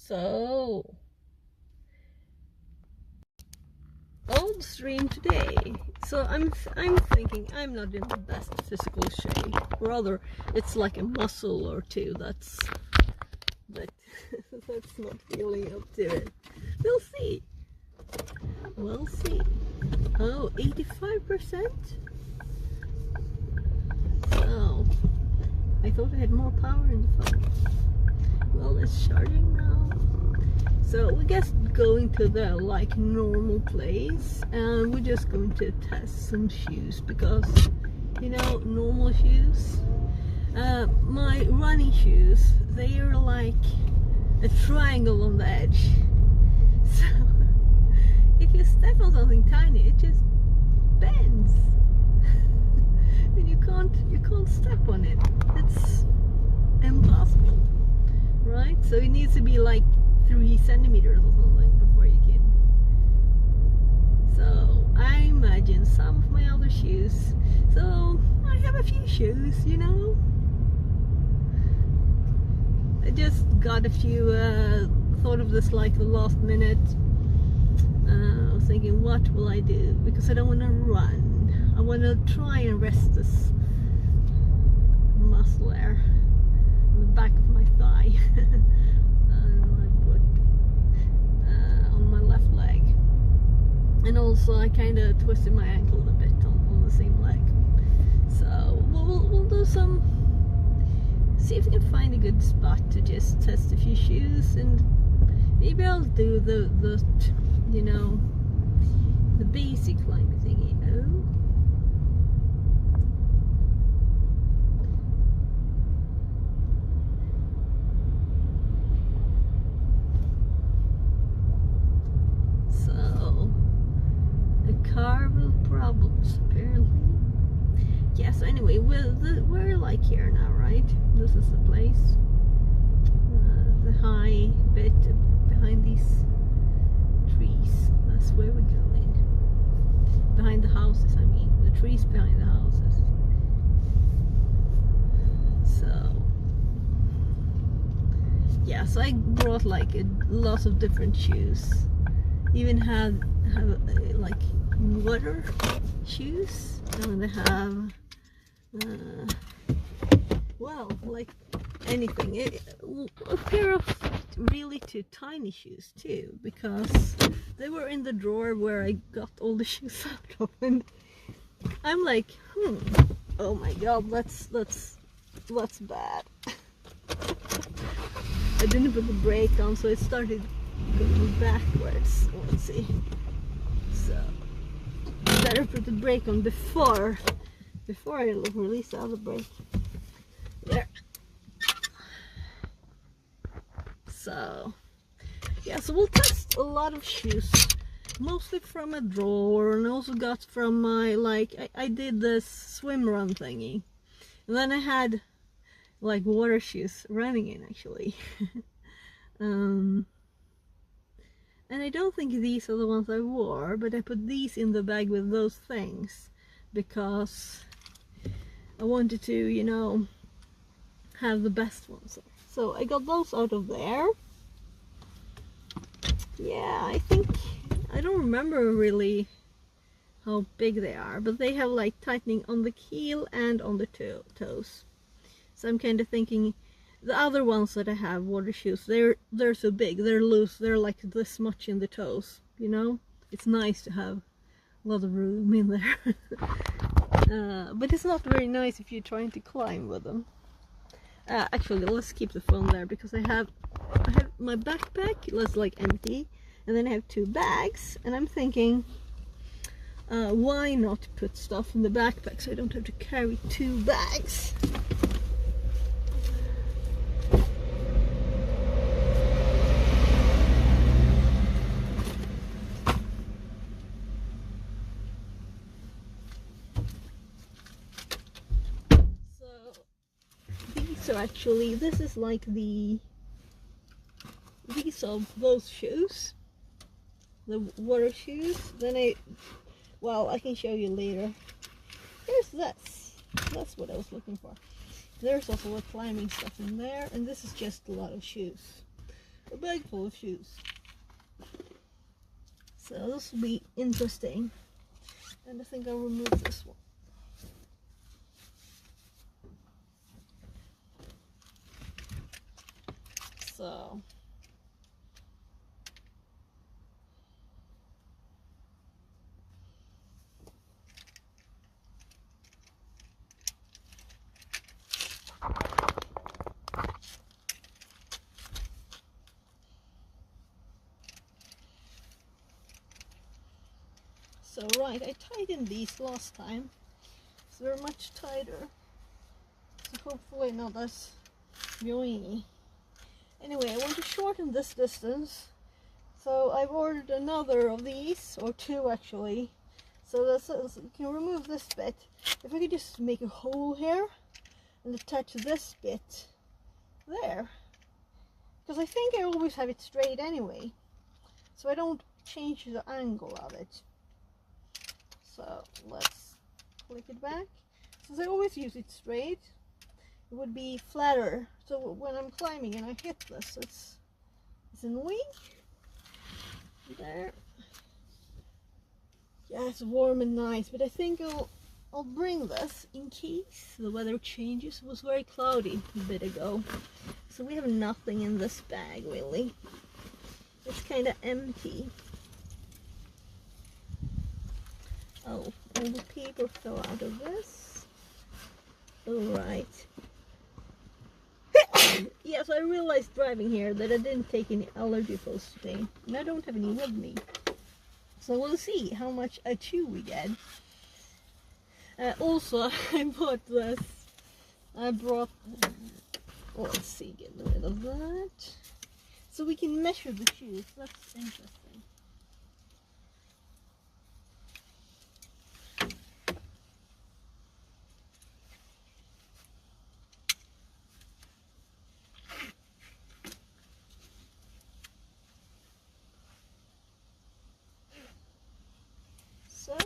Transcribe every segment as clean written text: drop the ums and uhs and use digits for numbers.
So, old stream today. So I'm thinking I'm not in the best physical shape. Rather, it's like a muscle or two that's not feeling up to it. We'll see. We'll see. Oh, 85%. So I thought I had more power in the phone. Well, it's charging now. So we just going to the like normal place, and we're just going to test some shoes because normal shoes. My running shoes, they are like a triangle on the edge. So if you step on something tiny, it just bends, and you can't step on it. It's impossible, right? So it needs to be like 3 centimeters or something before you can. So I imagine some of my other shoes. So I have a few shoes, I just got a few, thought of this like the last minute. I was thinking, what will I do? Because I don't want to run. I want to try and rest this muscle there on the back of my thigh. On my left leg. And also I kind of twisted my ankle a bit on the same leg. So we'll do some, see if we can find a good spot to just test a few shoes, and maybe I'll do the basic climbing thingy. Oh. So, a car with problems apparently. Yeah, so anyway, we're like here now, right? This is the place. The high bit behind these trees. That's where we're going. Behind the houses, I mean. The trees behind the houses. So, yeah, so I brought like a lot of different shoes. Even have like water shoes, and I have well, like anything, a pair of really too tiny shoes too, because they were in the drawer where I got all the shoes out of, and I'm like, oh my god, that's bad. I didn't put the brake on, so it started going backwards. Let's see. So better put the brake on before I release the other brake. There. So yeah, so we'll test a lot of shoes, mostly from a drawer, and also got from my, like, I did this swim run thingy, and then I had like water shoes running in actually. And I don't think these are the ones I wore, but I put these in the bag with those things because I wanted to, have the best ones. So I got those out of there. Yeah, I don't remember really how big they are, but they have like tightening on the heel and on the toes. So I'm kind of thinking, the other ones that I have, water shoes, they're so big, they're loose, they're like this much in the toes, It's nice to have a lot of room in there. But it's not very nice if you're trying to climb with them. Actually, let's keep the phone there, because I have my backpack that's like empty, and then I have 2 bags, and I'm thinking, why not put stuff in the backpack so I don't have to carry 2 bags. So actually, this is like these are those shoes, the water shoes. Then I can show you later. Here's this. That's what I was looking for. There's also a climbing stuff in there, and this is just a lot of shoes. a bag full of shoes. So this will be interesting. And I think I'll remove this one. So right, I tightened these last time, so they're much tighter. So hopefully not as yoiny. Anyway, I want to shorten this distance, so I've ordered another of these, or two actually. So that's, you can remove this bit. If I could just make a hole here and attach this bit there, because I think I always have it straight anyway, so I don't change the angle of it. So let's click it back. Since I always use it straight, it would be flatter. So when I'm climbing and I hit this, it's annoying. There. Yeah, it's warm and nice, but I think I'll bring this in case the weather changes. It was very cloudy a bit ago, so we have nothing in this bag really. It's kind of empty. Oh, all the paper fell out of this. Alright. Yes, I realized driving here that I didn't take any allergy pills today. And I don't have any with me. So we'll see how much a chew we get. Also, I bought this. I brought... let's see, get rid of that. So we can measure the shoes. That's interesting. So,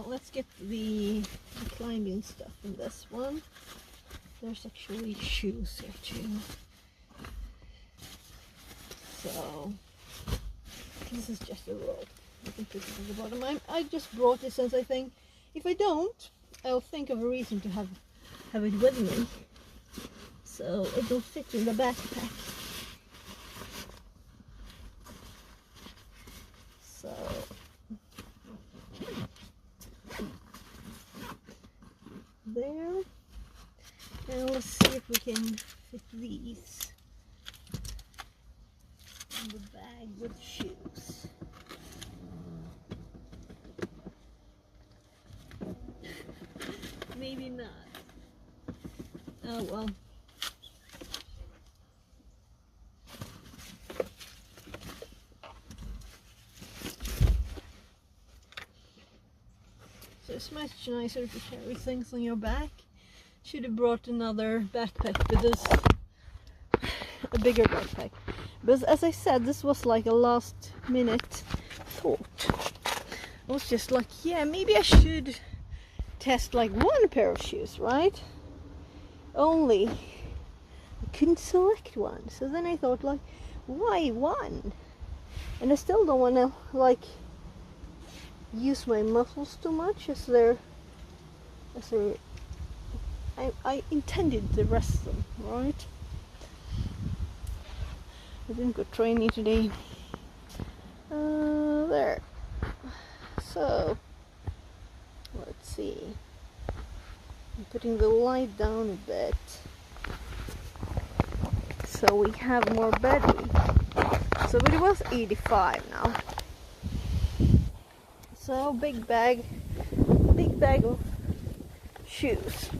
let's get the climbing stuff in this one. There's actually shoes here too. So, this is just a rope. I can put it at the bottom. I just brought this since I think if I don't, I'll think of a reason to have it with me. So it will fit in the backpack. So there, and let's see if we can fit these in the bag with shoes. Maybe not. Oh well. It's much nicer to carry things on your back. Should have brought another backpack with this, a bigger backpack. But as I said, this was like a last minute thought. I was just like, yeah, maybe I should test like one pair of shoes, right? Only I couldn't select one. So then I thought like, why one? And I still don't want to like use my muscles too much I intended to rest them, right? I didn't go training today. There. So let's see. I'm putting the light down a bit so we have more battery. So but it was 85 now. So big bag of shoes.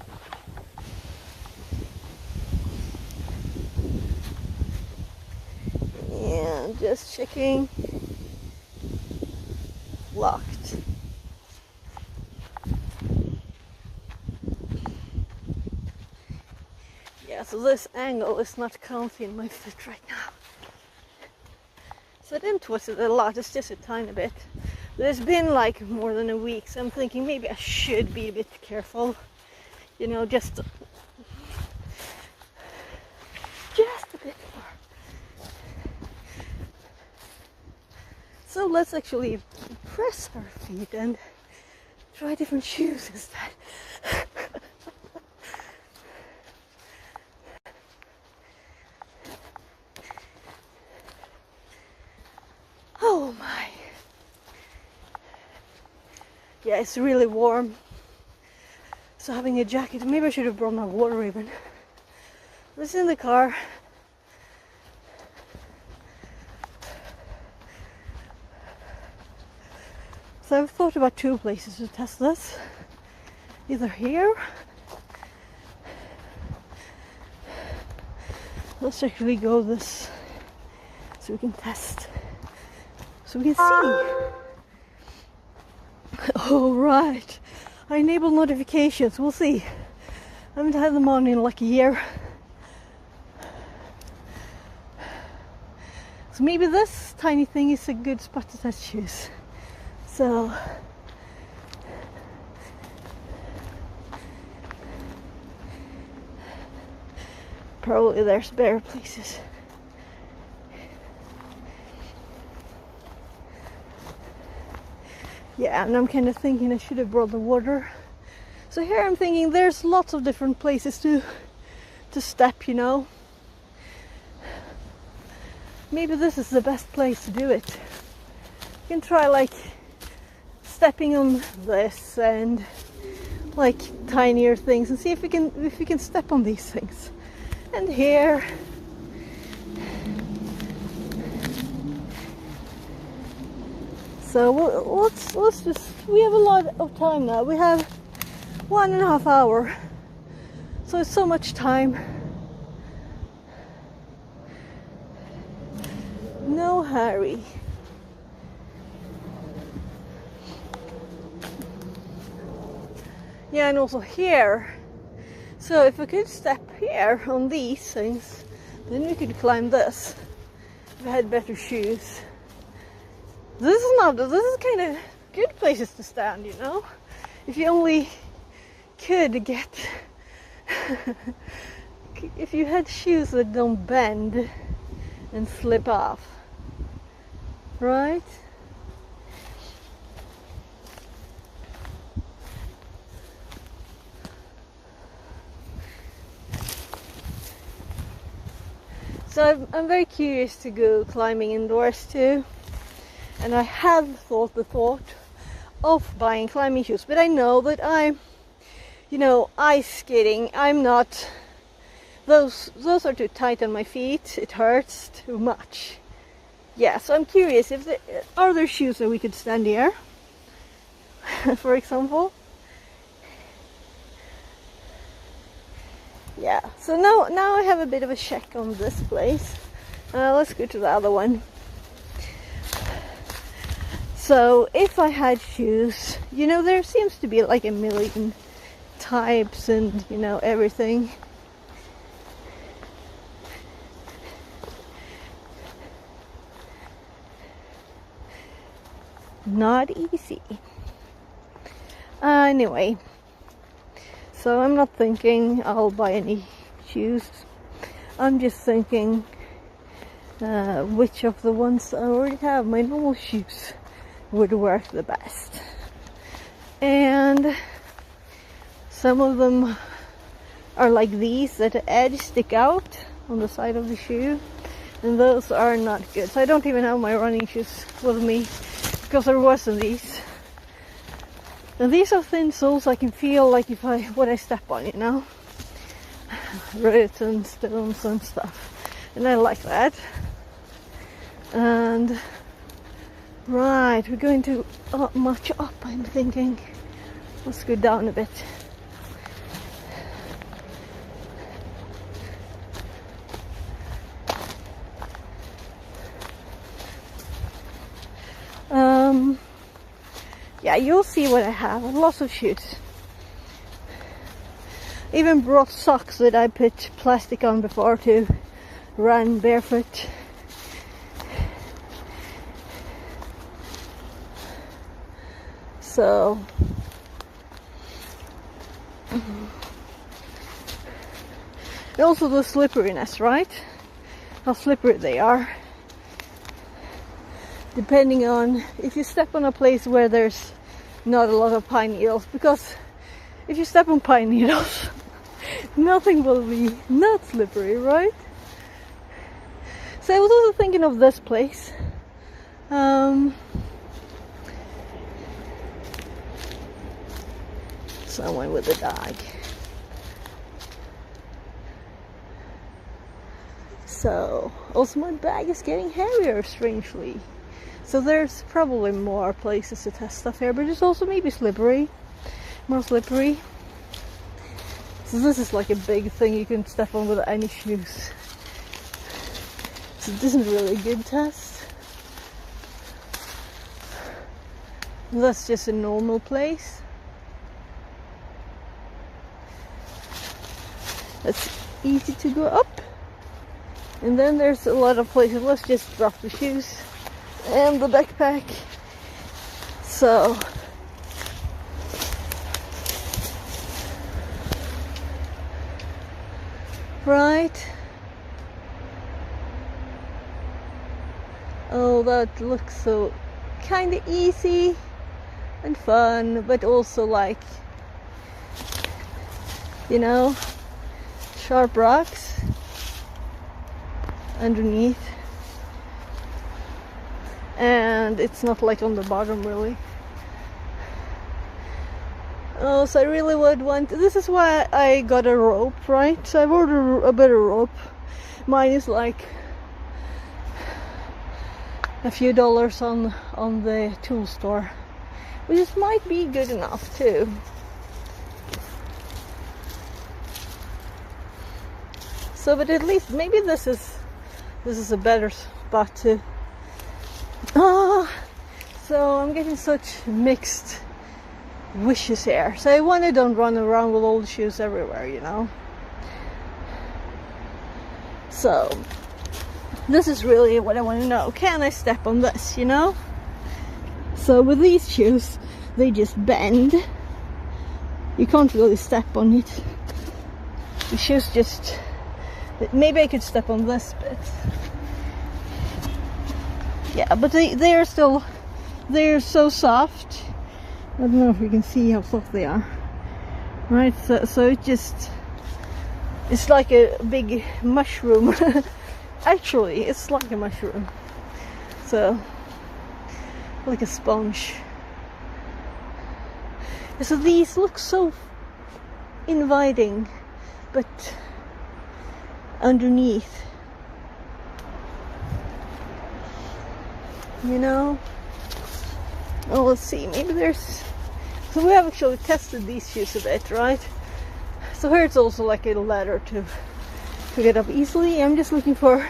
And just checking. Locked. Yeah, so this angle is not comfy in my foot right now. So I didn't twist it a lot, it's just a tiny bit. But it's been like more than a week, so I'm thinking maybe I should be a bit careful. You know, just a bit more. So let's actually press our feet and try different shoes instead. Oh my. Yeah, it's really warm. So having a jacket, maybe I should have brought my water even. This is in the car. So I've thought about two places to test this. Either here. Let's actually go this so we can test. So we can see. Oh right. I enable notifications. We'll see. I haven't had them on in like a year. So maybe this tiny thing is a good spot to test shoes. So probably there's better places. Yeah, and I'm kind of thinking I should have brought the water. So here I'm thinking there's lots of different places to step, you know. Maybe this is the best place to do it. You can try like stepping on this and like tinier things and see if we can step on these things. And here. So let's just, we have a lot of time now. We have 1.5 hours. So it's so much time. No hurry. Yeah, and also here. So if we could step here on these things, then we could climb this. If I had better shoes. This is kind of good places to stand, you know? If you only could get, if you had shoes that don't bend and slip off, right? So I'm very curious to go climbing indoors too. And I have thought the thought of buying climbing shoes, but I know that I'm, you know, ice skating. I'm not. Those are too tight on my feet. It hurts too much. Yeah, so I'm curious if are there shoes that we could stand here, for example. Yeah. So now I have a bit of a check on this place. Let's go to the other one. So if I had shoes, you know, there seems to be like a million types and, you know, everything. Not easy. Anyway, so I'm not thinking I'll buy any shoes. I'm just thinking which of the ones I already have, my normal shoes, would work the best. And some of them are like these, that the edge stick out on the side of the shoe, and those are not good. So I don't even have my running shoes with me because there wasn't these. And these are thin soles. I can feel like what I step on, you know, roots and stones and stuff, and I like that. And right, we're going to much up, I'm thinking. Let's go down a bit. Yeah, you'll see what I have. Lots of shoes. Even brought socks that I put plastic on before to run barefoot. So And also the slipperiness, right? How slippery they are. Depending on if you step on a place where there's not a lot of pine needles, because if you step on pine needles, nothing will be not slippery, right? So I was also thinking of this place. Someone with a dog. So, also my bag is getting heavier, strangely. So there's probably more places to test stuff here, but it's also maybe slippery. More slippery. So this is like a big thing you can step on without any shoes. So this isn't really a good test. That's just a normal place. It's easy to go up. And then there's a lot of places. Let's just drop the shoes and the backpack. So right. Oh, that looks so kind of easy and fun, but also like, you know, sharp rocks underneath, and it's not like on the bottom really. Oh, so I really would want, this is why I got a rope, right? So I've ordered a better rope. Mine is like a few dollars on the tool store, which might be good enough too. So, but at least maybe this is a better spot to. So I'm getting such mixed wishes here. So I want to don't run around with old shoes everywhere, you know. So this is really what I want to know. Can I step on this, you know? So with these shoes, they just bend. You can't really step on it. The shoes just. Maybe I could step on this bit. Yeah, but they're still, they're so soft. I don't know if you can see how soft they are. Right, so it just, it's like a big mushroom. Actually, it's like a mushroom. So, like a sponge. So these look so inviting, but underneath, you know. Oh, let's see, maybe there's, so we have actually tested these shoes a bit, right? So here it's also like a ladder to get up easily. I'm just looking for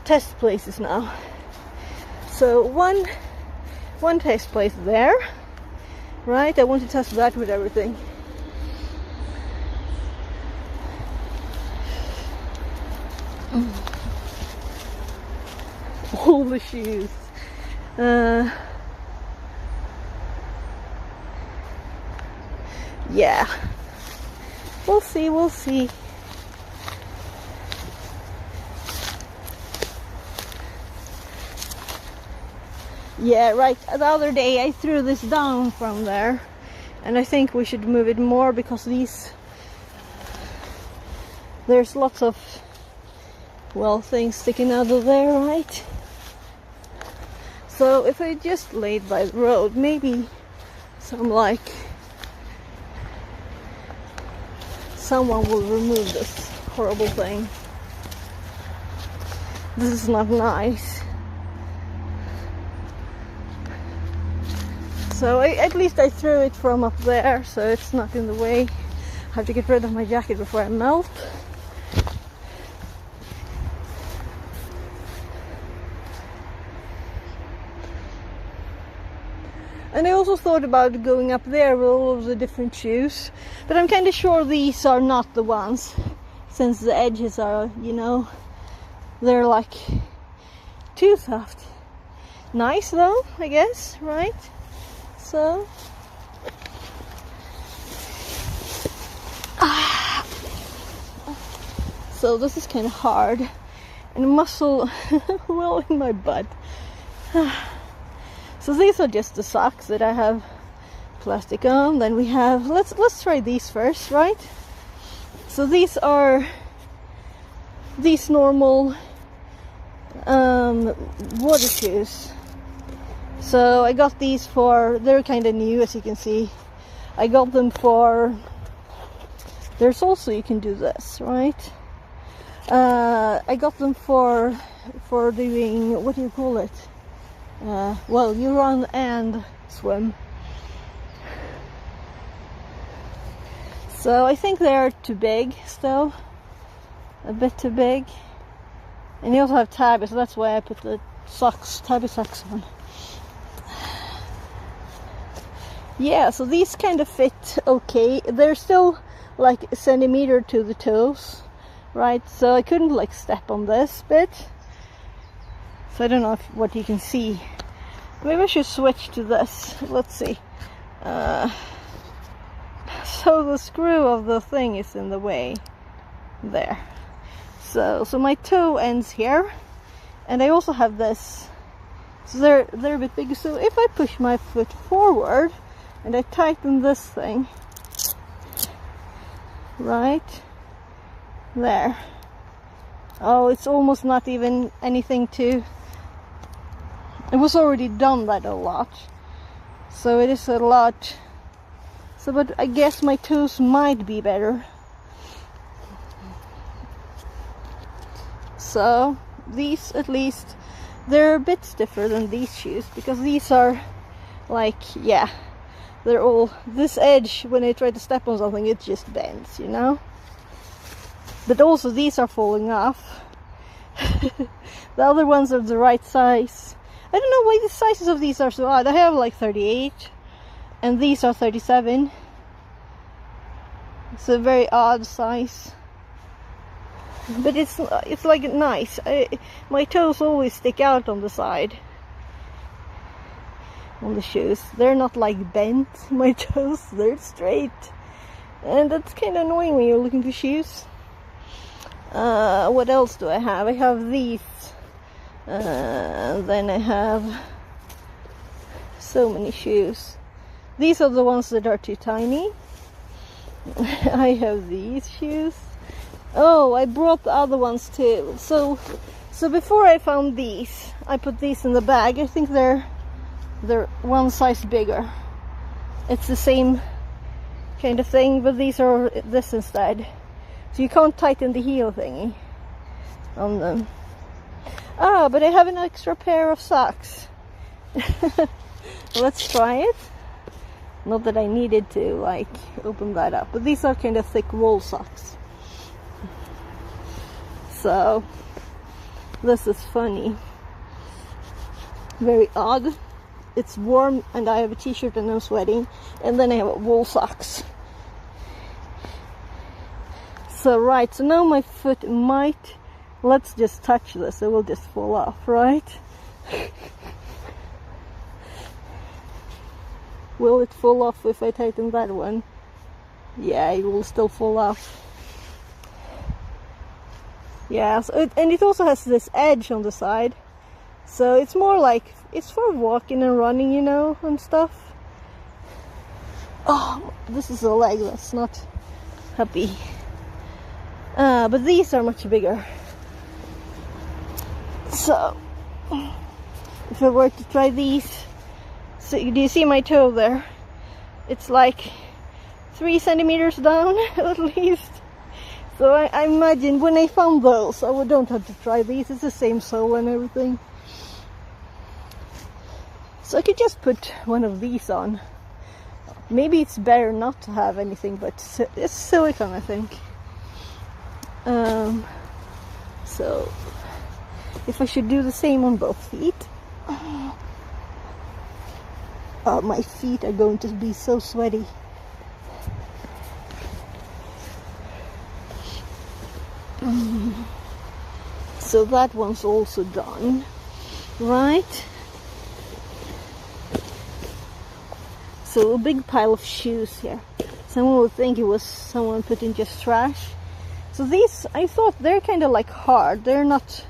test places now. So one test place there, right? I want to test that with everything. All the shoes. Yeah. We'll see. Yeah, right. The other day I threw this down from there, and I think we should move it more because there's lots of, well, things sticking out of there, right? So if I just laid by the road, maybe someone will remove this horrible thing. This is not nice. So at least I threw it from up there, so it's not in the way. I have to get rid of my jacket before I melt. And I also thought about going up there with all of the different shoes, but I'm kind of sure these are not the ones, since the edges are, you know, they're like too soft. Nice though, I guess, right? So So this is kind of hard and muscle well in my butt. So these are just the socks that I have plastic on. Then we have, let's try these first, right? So these are these normal water shoes. So I got these for, they're kind of new, as you can see. I got them for, there's also, you can do this, right? I got them for doing, what do you call it? Well, you run and swim. So I think they're too big still, a bit too big. And you also have tabby, so that's why I put the socks, tabby socks on. Yeah, so these kind of fit okay. They're still like a centimeter to the toes, right? So I couldn't like step on this bit. So I don't know what you can see. Maybe I should switch to this. Let's see. So the screw of the thing is in the way there. So my toe ends here, and I also have this. So they're a bit bigger. So if I push my foot forward and I tighten this thing right there. Oh, it's almost not even anything to. It was already done that a lot, so it is a lot. So, but I guess my toes might be better. So these, at least, they're a bit stiffer than these shoes, because these are like, yeah, they're all, this edge, when I try to step on something, it just bends, you know. But also these are falling off. The other ones are the right size. I don't know why the sizes of these are so odd. I have like 38 and these are 37. It's a very odd size, but it's like nice. My toes always stick out on the side on the shoes. They're not like bent, my toes, they're straight, and that's kind of annoying when you're looking for shoes. What else do I have? I have these. Then I have so many shoes. These are the ones that are too tiny. I have these shoes. Oh, I brought the other ones too. So before I found these, I put these in the bag. I think they're one size bigger. It's the same kind of thing, but these are this instead. So you can't tighten the heel thingy on them. Ah, but I have an extra pair of socks. Let's try it. Not that I needed to like open that up, but these are kind of thick wool socks. So this is funny. Very odd. It's warm and I have a t-shirt and I'm sweating, and then I have wool socks. So right, so now my foot might, let's just touch this, it will just fall off, right? Will it fall off if I tighten that one? Yeah, it will still fall off. Yeah, so and it also has this edge on the side. So it's more like, it's for walking and running, you know, and stuff. Oh, this is a leg that's not happy. But these are much bigger. So, if I were to try these, so do you see my toe there? It's like 3 centimeters down at least. So I imagine when I found those, I don't have to try these. It's the same sole and everything. So I could just put one of these on. Maybe it's better not to have anything, but it's silicone, I think. So if I should do the same on both feet. My feet are going to be so sweaty. So that one's also done, right? So a big pile of shoes here. Someone would think it was someone putting just trash, So these, I thought they're kind of like hard. They're not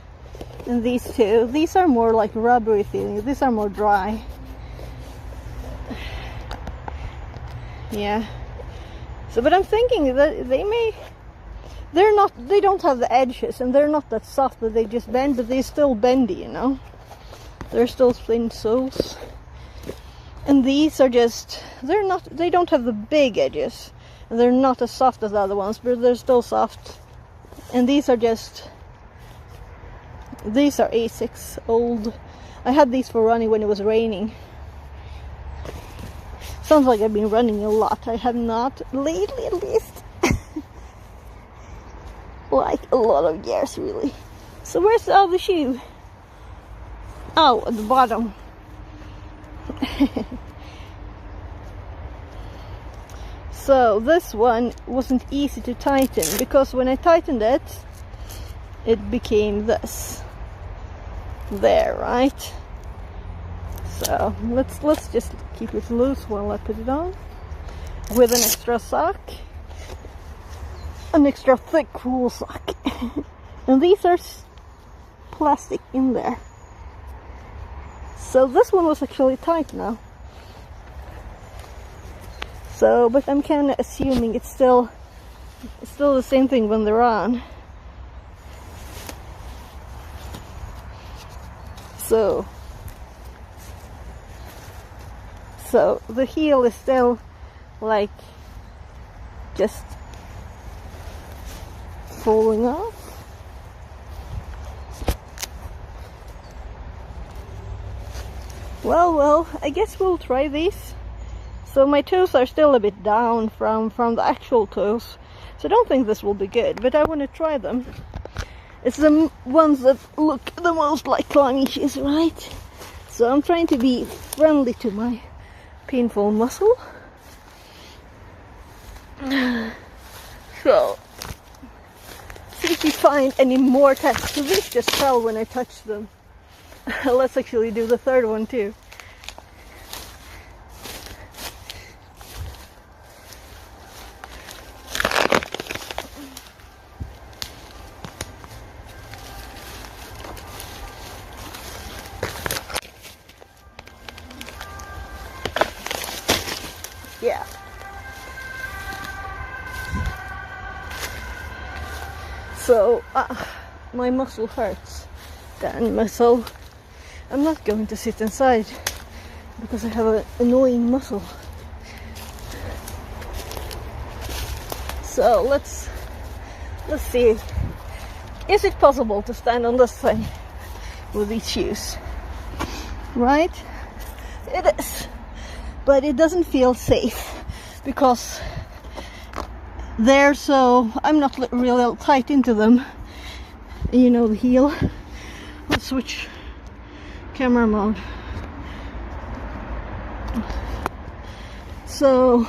in these two. These are more like rubbery feeling. These are more dry. Yeah. So, but I'm thinking that they don't have the edges, and they're not that soft that they just bend, but they're still bendy, you know. They're still thin soles. And these are just, they don't have the big edges. And they're not as soft as the other ones, but they're still soft. And these are Asics, old. I had these for running when it was raining. Sounds like I've been running a lot. I have not lately, at least. Like a lot of years, really. So where's the other shoe? Oh, at the bottom. So this one wasn't easy to tighten, because when I tightened it, it became this. There, right? So let's just keep it loose while I put it on, with an extra sock, an extra thick wool sock. And these are plastic in there. So this one was actually tight now. So, but I'm kind of assuming it's still the same thing when they're on. So the heel is still like just falling off. Well, I guess we'll try these. So my toes are still a bit down from the actual toes, so I don't think this will be good, but I want to try them. It's the ones that look the most like climbing shoes, right? So I'm trying to be friendly to my painful muscle. So, see if you find any more tests. So these just fell when I touched them. Let's actually do the third one too. Yeah. So my muscle hurts, then, so I'm not going to sit inside because I have an annoying muscle. So let's see. Is it possible to stand on this thing with these shoes? Right? It is. But it doesn't feel safe because they're so, I'm not really tight into them. You know, the heel. Let's switch camera mode. So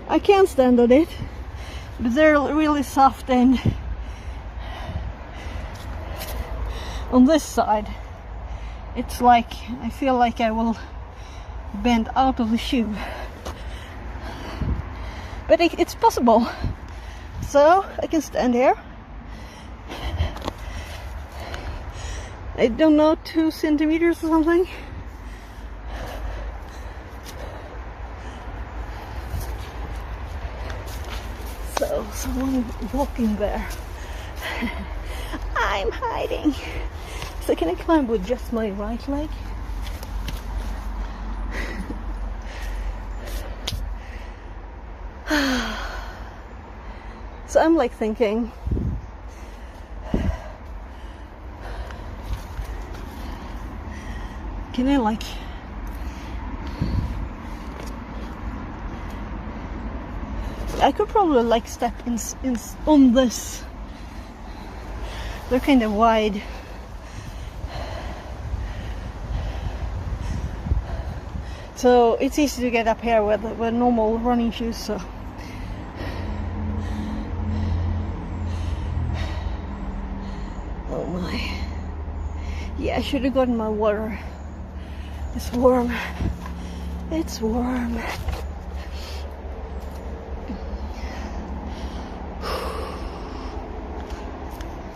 I can't stand on it, but they're really soft, and on this side it's like I feel like I will bend out of the shoe, but it's possible. So I can stand here. I don't know, 2 centimeters or something. So someone walking there. I'm hiding. So can I climb with just my right leg? So I'm like thinking, can I like I could probably like step in on this. They're kind of wide. So it's easy to get up here with normal running shoes, so oh my. Yeah, I should have gotten my water. It's warm. It's warm.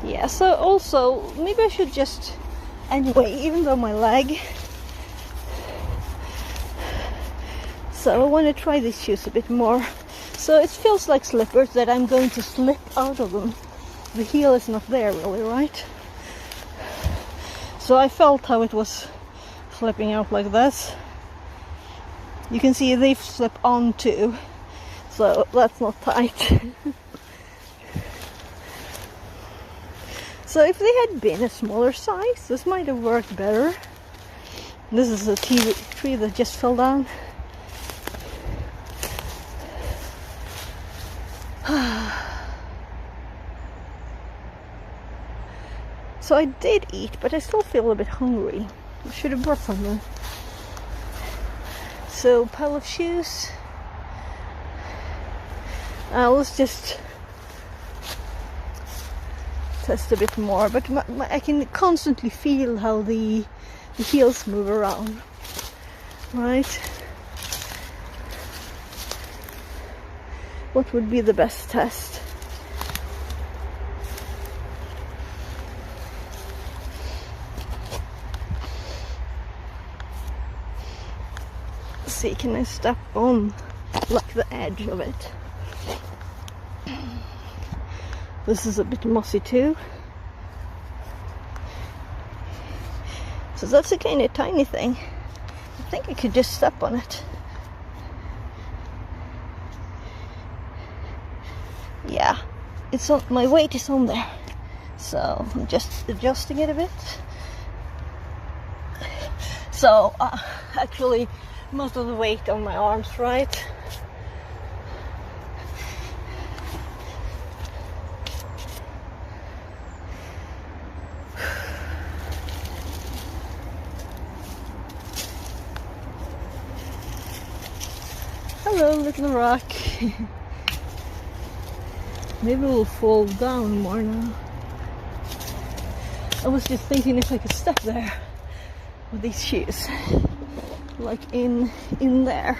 Yeah, so also maybe I should just, anyway, even though my leg, so I want to try these shoes a bit more. So it feels like slippers that I'm going to slip out of them. The heel is not there really, right? So I felt how it was slipping out like this. You can see they slip on too, so that's not tight. So if they had been a smaller size, this might have worked better. This is a tree that just fell down. So I did eat, but I still feel a bit hungry. I should have brought something. So, pile of shoes. Let's just test a bit more. But I can constantly feel how the heels move around. Right? What would be the best test? See, can I step on like the edge of it? This is a bit mossy too. So that's a kind of tiny thing. I think I could just step on it. Yeah, it's on, my weight is on there. So I'm just adjusting it a bit. So actually most of the weight on my arms, right? Hello, little rock. Maybe we'll fall down more now. I was just thinking if I could step there with these shoes. Like in there.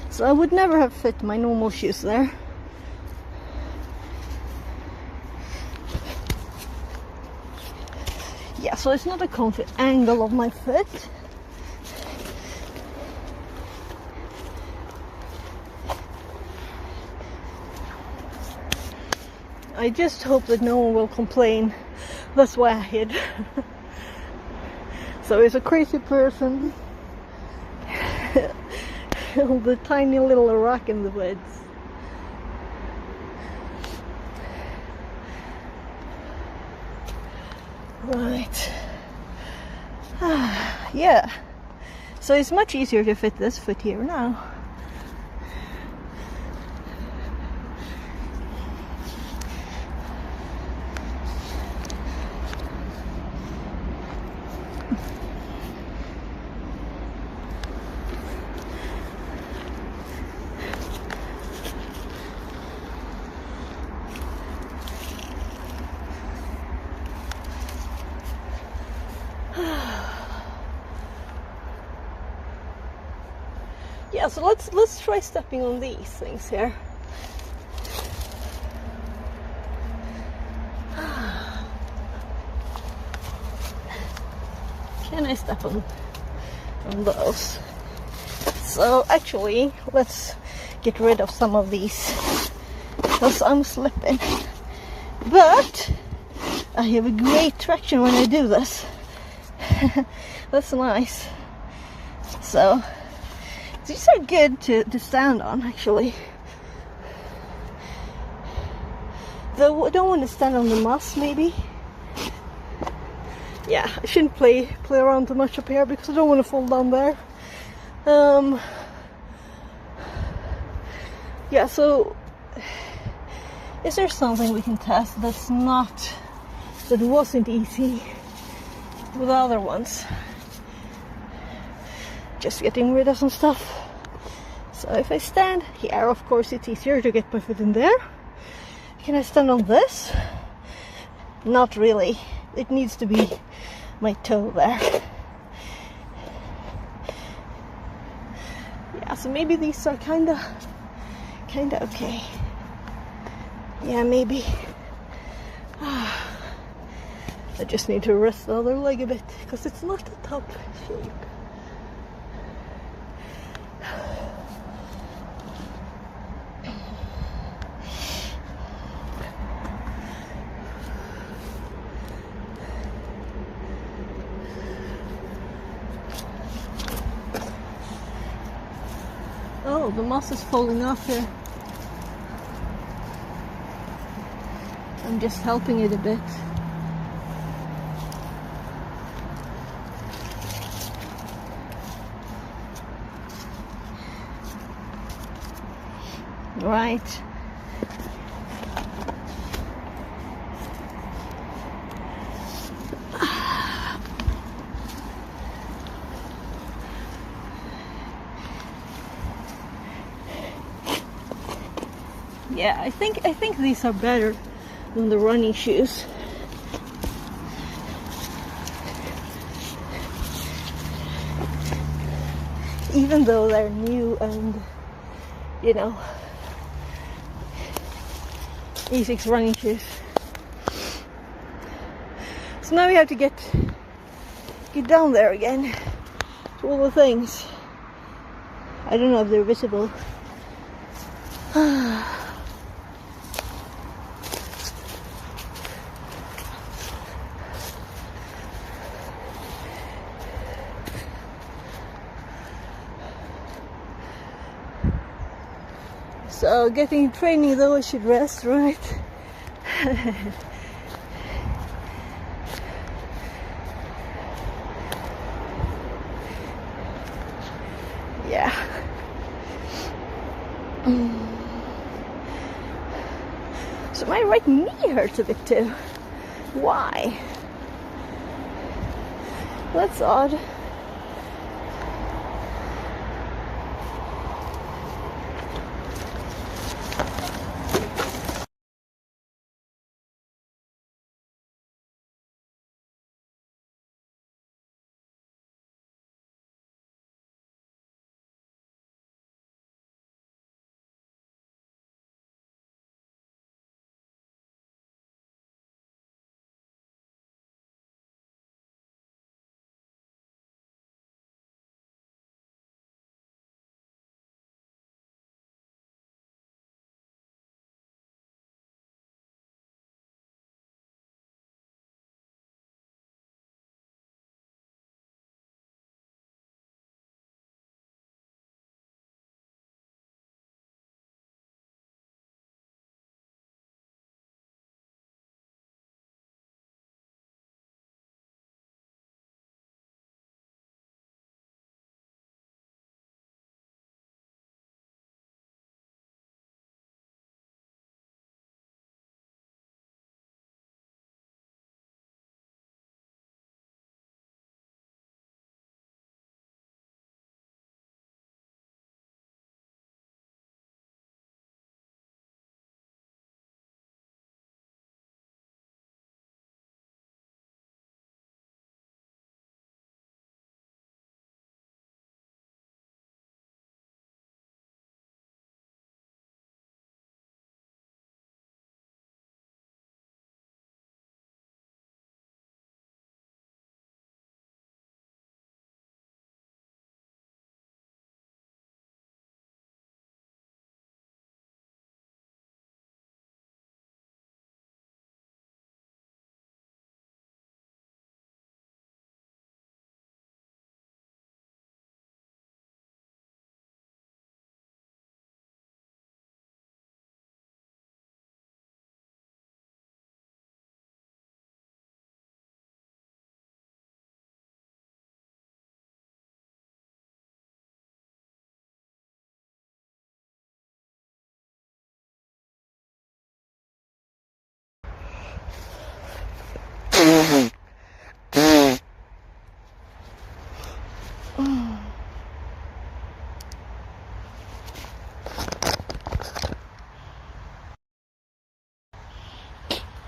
So I would never have fit my normal shoes there. Yeah, so it's not a comfy angle of my foot. I just hope that no one will complain. That's why I hid. So it's a crazy person. The tiny little rock in the woods. Right. Yeah. So it's much easier to fit this foot here now. Yeah, so let's try stepping on these things here. Can I step on those? So actually, let's get rid of some of these because I'm slipping. But I have a great traction when I do this. That's nice. So these are good to stand on, actually. Though I don't want to stand on the moss, maybe. Yeah, I shouldn't play around too much up here because I don't want to fall down there. Yeah, so is there something we can test that wasn't easy with the other ones? Just getting rid of some stuff. So if I stand here, of course it's easier to get my foot in there. Can I stand on this? Not really. It needs to be my toe there. Yeah, so maybe these are kinda okay. Yeah, maybe. I just need to rest the other leg a bit because it's not the top shape. Oh, the moss is falling off here. I'm just helping it a bit. Right. Yeah, I think these are better than the running shoes. Even though they're new and, you know, Asics running shoes. So now we have to get down there again to all the things. I don't know if they're visible. So getting training though, I should rest, right? Yeah. So my right knee hurts a bit too. Why? That's odd.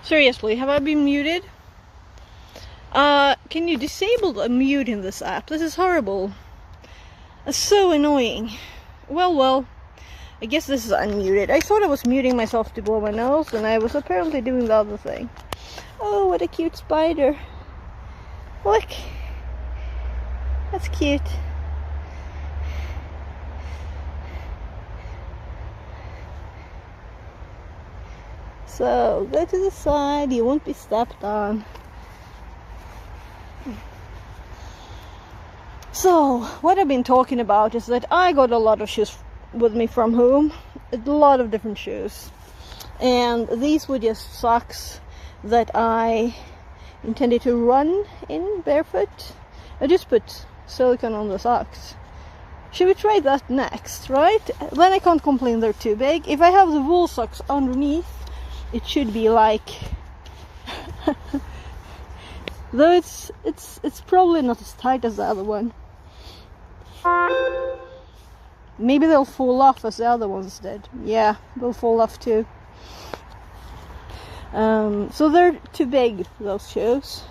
Seriously, have I been muted? Can you disable a mute in this app? This is horrible. It's so annoying. Well, I guess this is unmuted. I thought I was muting myself to blow my nose, and I was apparently doing the other thing. Oh, what a cute spider. Look. That's cute. So, go to the side, you won't be stepped on. So, what I've been talking about is that I got a lot of shoes with me from home. A lot of different shoes. And these were just socks that I intended to run in barefoot. I just put silicone on the socks. Should we try that next, right? Then I can't complain they're too big. If I have the wool socks underneath, it should be like... Though it's probably not as tight as the other one. Maybe they'll fall off as the other ones did. Yeah, they'll fall off too. So they're too big, those shoes.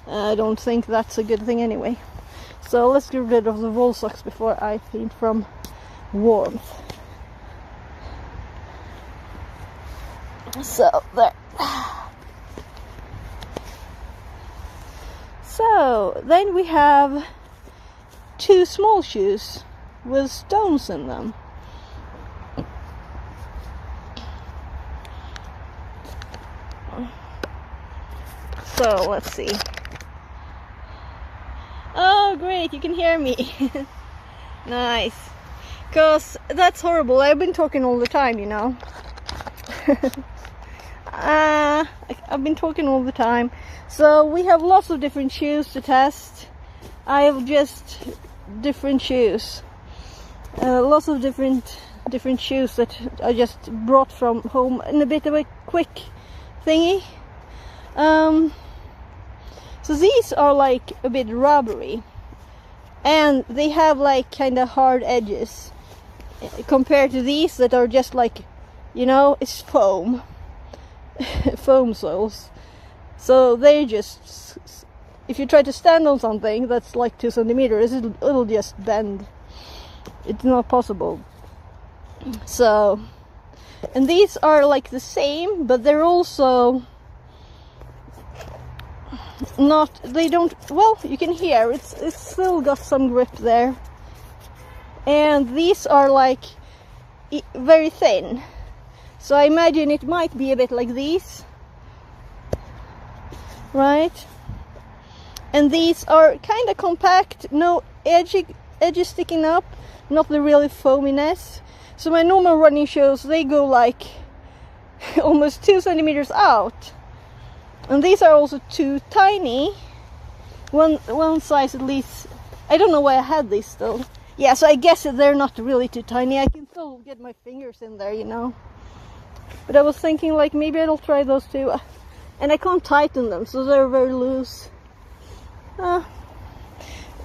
I don't think that's a good thing anyway. So let's get rid of the wool socks before I faint from warmth. So there. So then we have 2 small shoes with stones in them. So let's see. Oh great, you can hear me. Nice. Because that's horrible. I've been talking all the time, you know. I've been talking all the time. So we have lots of different shoes to test. I have just different shoes. Lots of different shoes that I just brought from home in a bit of a quick thingy. So these are like a bit rubbery, and they have like kind of hard edges compared to these that are just like, you know, it's foam. Foam soles. So they just, if you try to stand on something that's like 2 centimeters, it'll just bend. It's not possible. So, and these are like the same, but they're also not, they don't, well, you can hear it's still got some grip there. And these are like very thin. So I imagine it might be a bit like these, right? And these are kind of compact, no edges sticking up, not the really foaminess. So my normal running shoes, they go like almost 2 centimeters out. And these are also too tiny. One size at least. I don't know why I had these still. Yeah, so I guess they're not really too tiny. I can still get my fingers in there, you know. But I was thinking like maybe I'll try those too. And I can't tighten them, so they're very loose.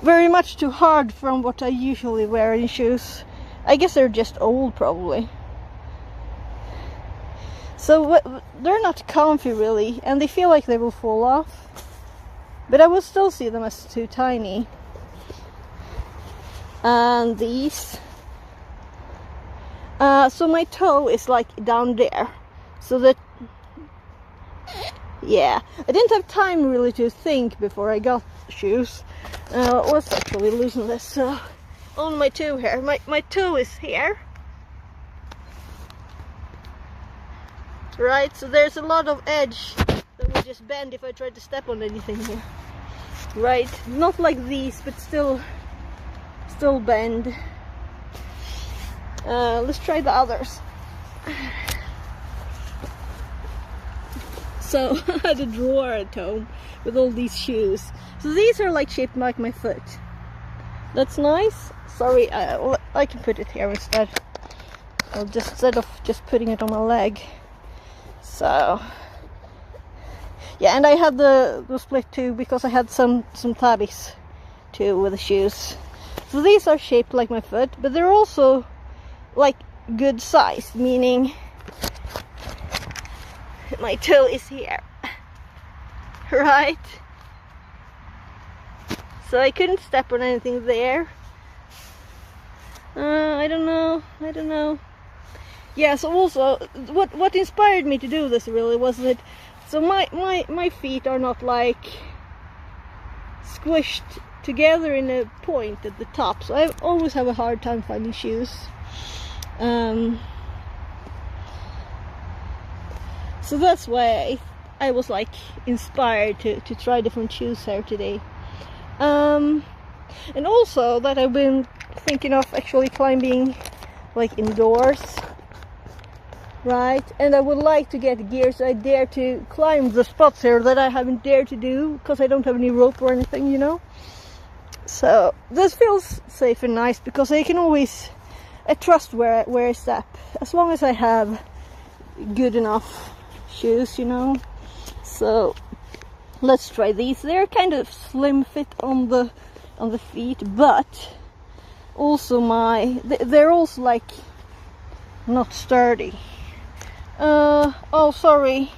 Very much too hard from what I usually wear in shoes. I guess they're just old probably. So they're not comfy really, and they feel like they will fall off. But I will still see them as too tiny. And these. So my toe is like down there. So that, yeah, I didn't have time really to think before I got the shoes. Let's actually loosen this on my toe here. My toe is here. Right, so there's a lot of edge that would just bend if I tried to step on anything here. Right, not like these, but still bend. Let's try the others. So I had a drawer at home with all these shoes. So these are like shaped like my foot. That's nice. Sorry, I can put it here instead. Instead of just putting it on my leg. So yeah, and I had the split too because I had some tabbies too with the shoes. So these are shaped like my foot, but they're also like good size, meaning my toe is here, right? So I couldn't step on anything there. I don't know. yeah, so also what inspired me to do this really was that, so my feet are not like squished together in a point at the top, so I always have a hard time finding shoes. So that's why I was like inspired to try different shoes here today. And also that I've been thinking of actually climbing like indoors, right? And I would like to get gear so I dare to climb the spots here that I haven't dared to do because I don't have any rope or anything, you know. So this feels safe and nice because I can always, I trust where I step as long as I have good enough shoes, you know. So let's try these. They're kind of slim fit on the feet, but also they're also like not sturdy. Oh, sorry.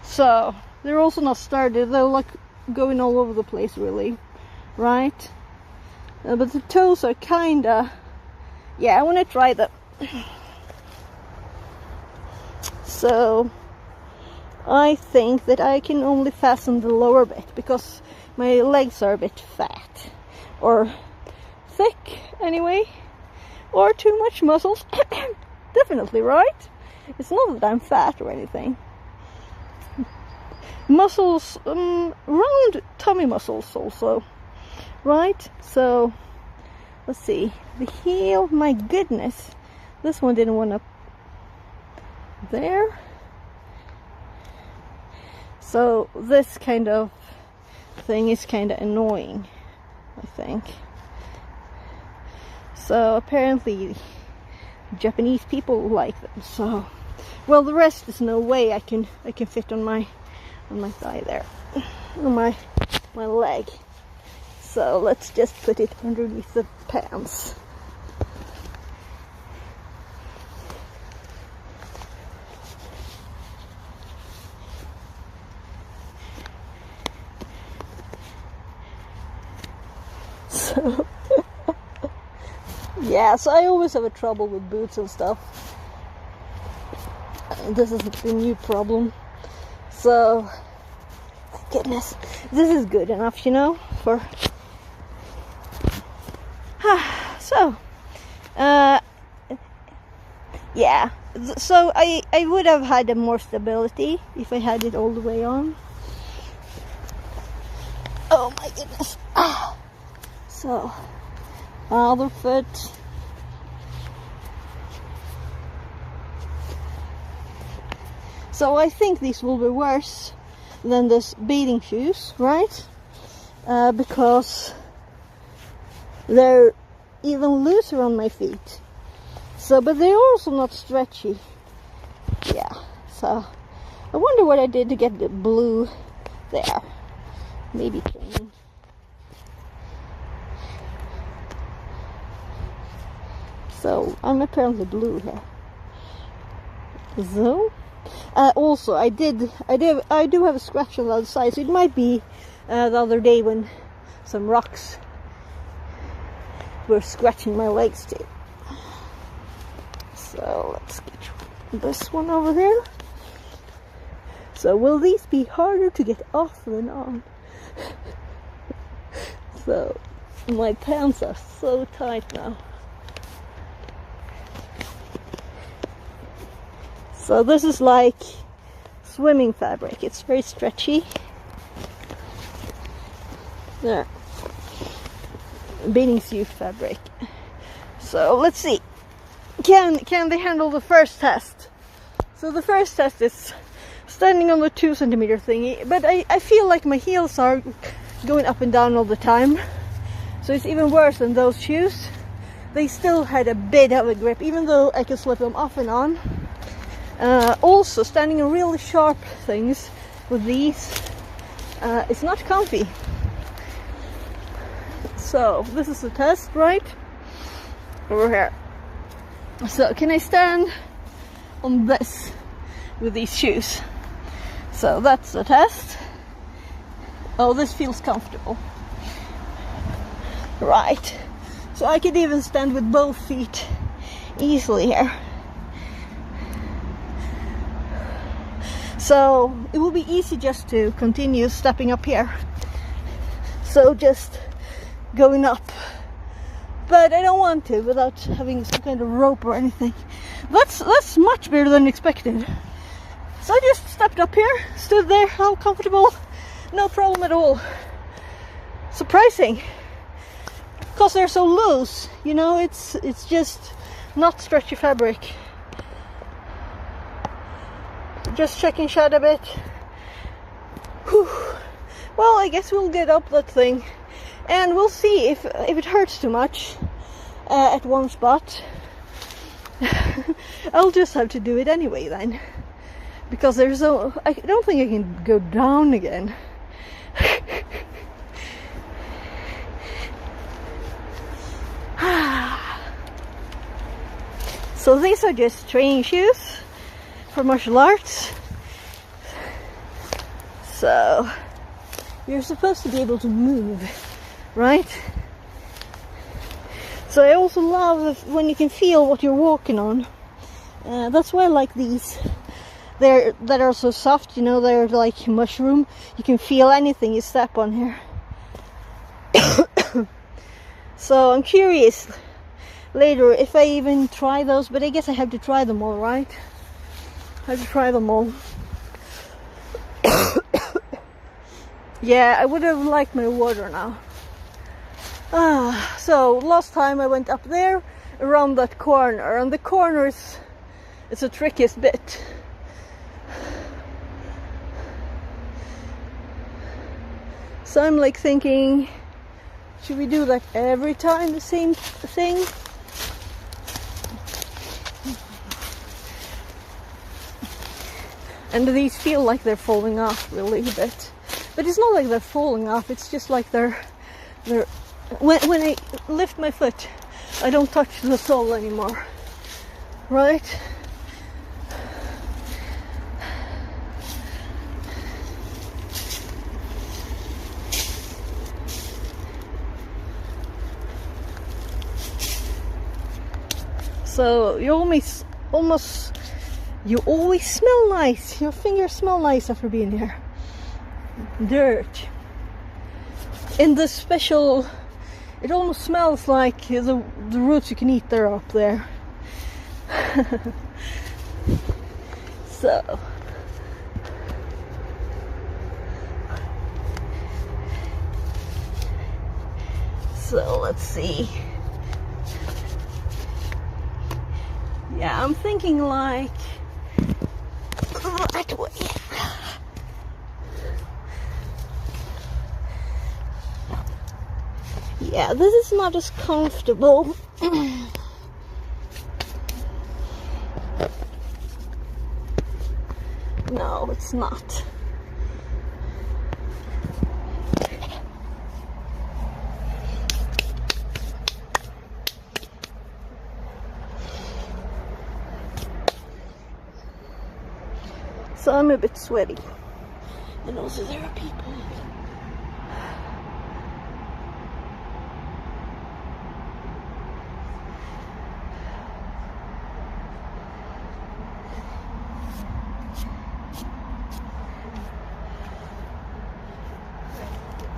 So they're also not sturdy. They're like going all over the place, really, right? But the toes are kinda, yeah, I want to try them. So I think that I can only fasten the lower bit because my legs are a bit fat or thick anyway, or too much muscles. Definitely, right? It's not that I'm fat or anything. Muscles, round tummy muscles also, right? So let's see, the heel, my goodness, this one didn't want to there. So this kind of thing is kind of annoying, I think. So apparently Japanese people like them. So, well, the rest is no way I can fit on my thigh there, on my leg. So let's just put it underneath the pants. So yeah, so I always have a trouble with boots and stuff. This is the new problem. So goodness, this is good enough, you know, for so yeah, so I would have had more stability if I had it all the way on. Oh my goodness. So other foot. So I think these will be worse than this bathing shoes, right? Because they're even looser on my feet. So, but they're also not stretchy. Yeah. So I wonder what I did to get the blue there. Maybe clean. So I'm apparently blue here. So also I do have a scratch on the other side, so it might be the other day when some rocks were scratching my legs too. So let's get this one over here. So will these be harder to get off than on? So my pants are so tight now. So this is like swimming fabric. It's very stretchy. There. Bathing suit fabric. So let's see. Can they handle the first test? So the first test is standing on the 2 centimeter thingy, but I feel like my heels are going up and down all the time. So it's even worse than those shoes. They still had a bit of a grip, even though I can slip them off and on. Also, standing in really sharp things with these, it's not comfy. So this is the test, right? Over here. So can I stand on this with these shoes? So that's the test. Oh, this feels comfortable. Right. So I could even stand with both feet easily here. So it will be easy just to continue stepping up here. So just going up. But I don't want to without having some kind of rope or anything. That's much better than expected. So I just stepped up here, stood there, how comfortable, no problem at all. Surprising, because they're so loose, you know, it's just not stretchy fabric. Just checking shot a bit. Whew. Well, I guess we'll get up that thing and we'll see if it hurts too much at one spot. I'll just have to do it anyway then, because I don't think I can go down again. So these are just training shoes for martial arts. So you're supposed to be able to move, right? So I also love when you can feel what you're walking on. That's why I like these. That are so soft, you know, they're like mushroom. You can feel anything you step on here. So I'm curious later if I even try those, but I guess I have to try them all, right? I have to try them all. Yeah, I would have liked my water now. So last time I went up there around that corner, and the corner is the trickiest bit. So I'm like thinking, should we do that every time, the same thing? And these feel like they're falling off really a bit. But it's not like they're falling off, it's just like they're when I lift my foot, I don't touch the sole anymore. Right? So you always smell nice. Your fingers smell nice after being here. Dirt. In this special, it almost smells like the roots you can eat there up there. So let's see. Yeah, I'm thinking like that way. Yeah, this is not as comfortable. No, it's not. So I'm a bit sweaty. And also there are people.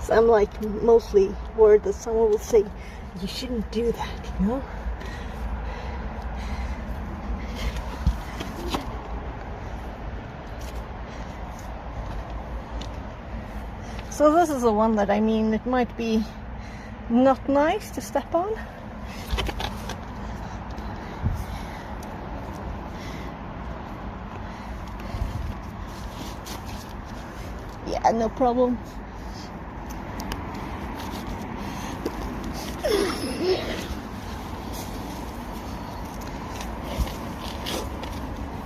So I'm like mostly worried that someone will say, you shouldn't do that, you know? So this is the one that I mean, it might be not nice to step on. Yeah, no problem.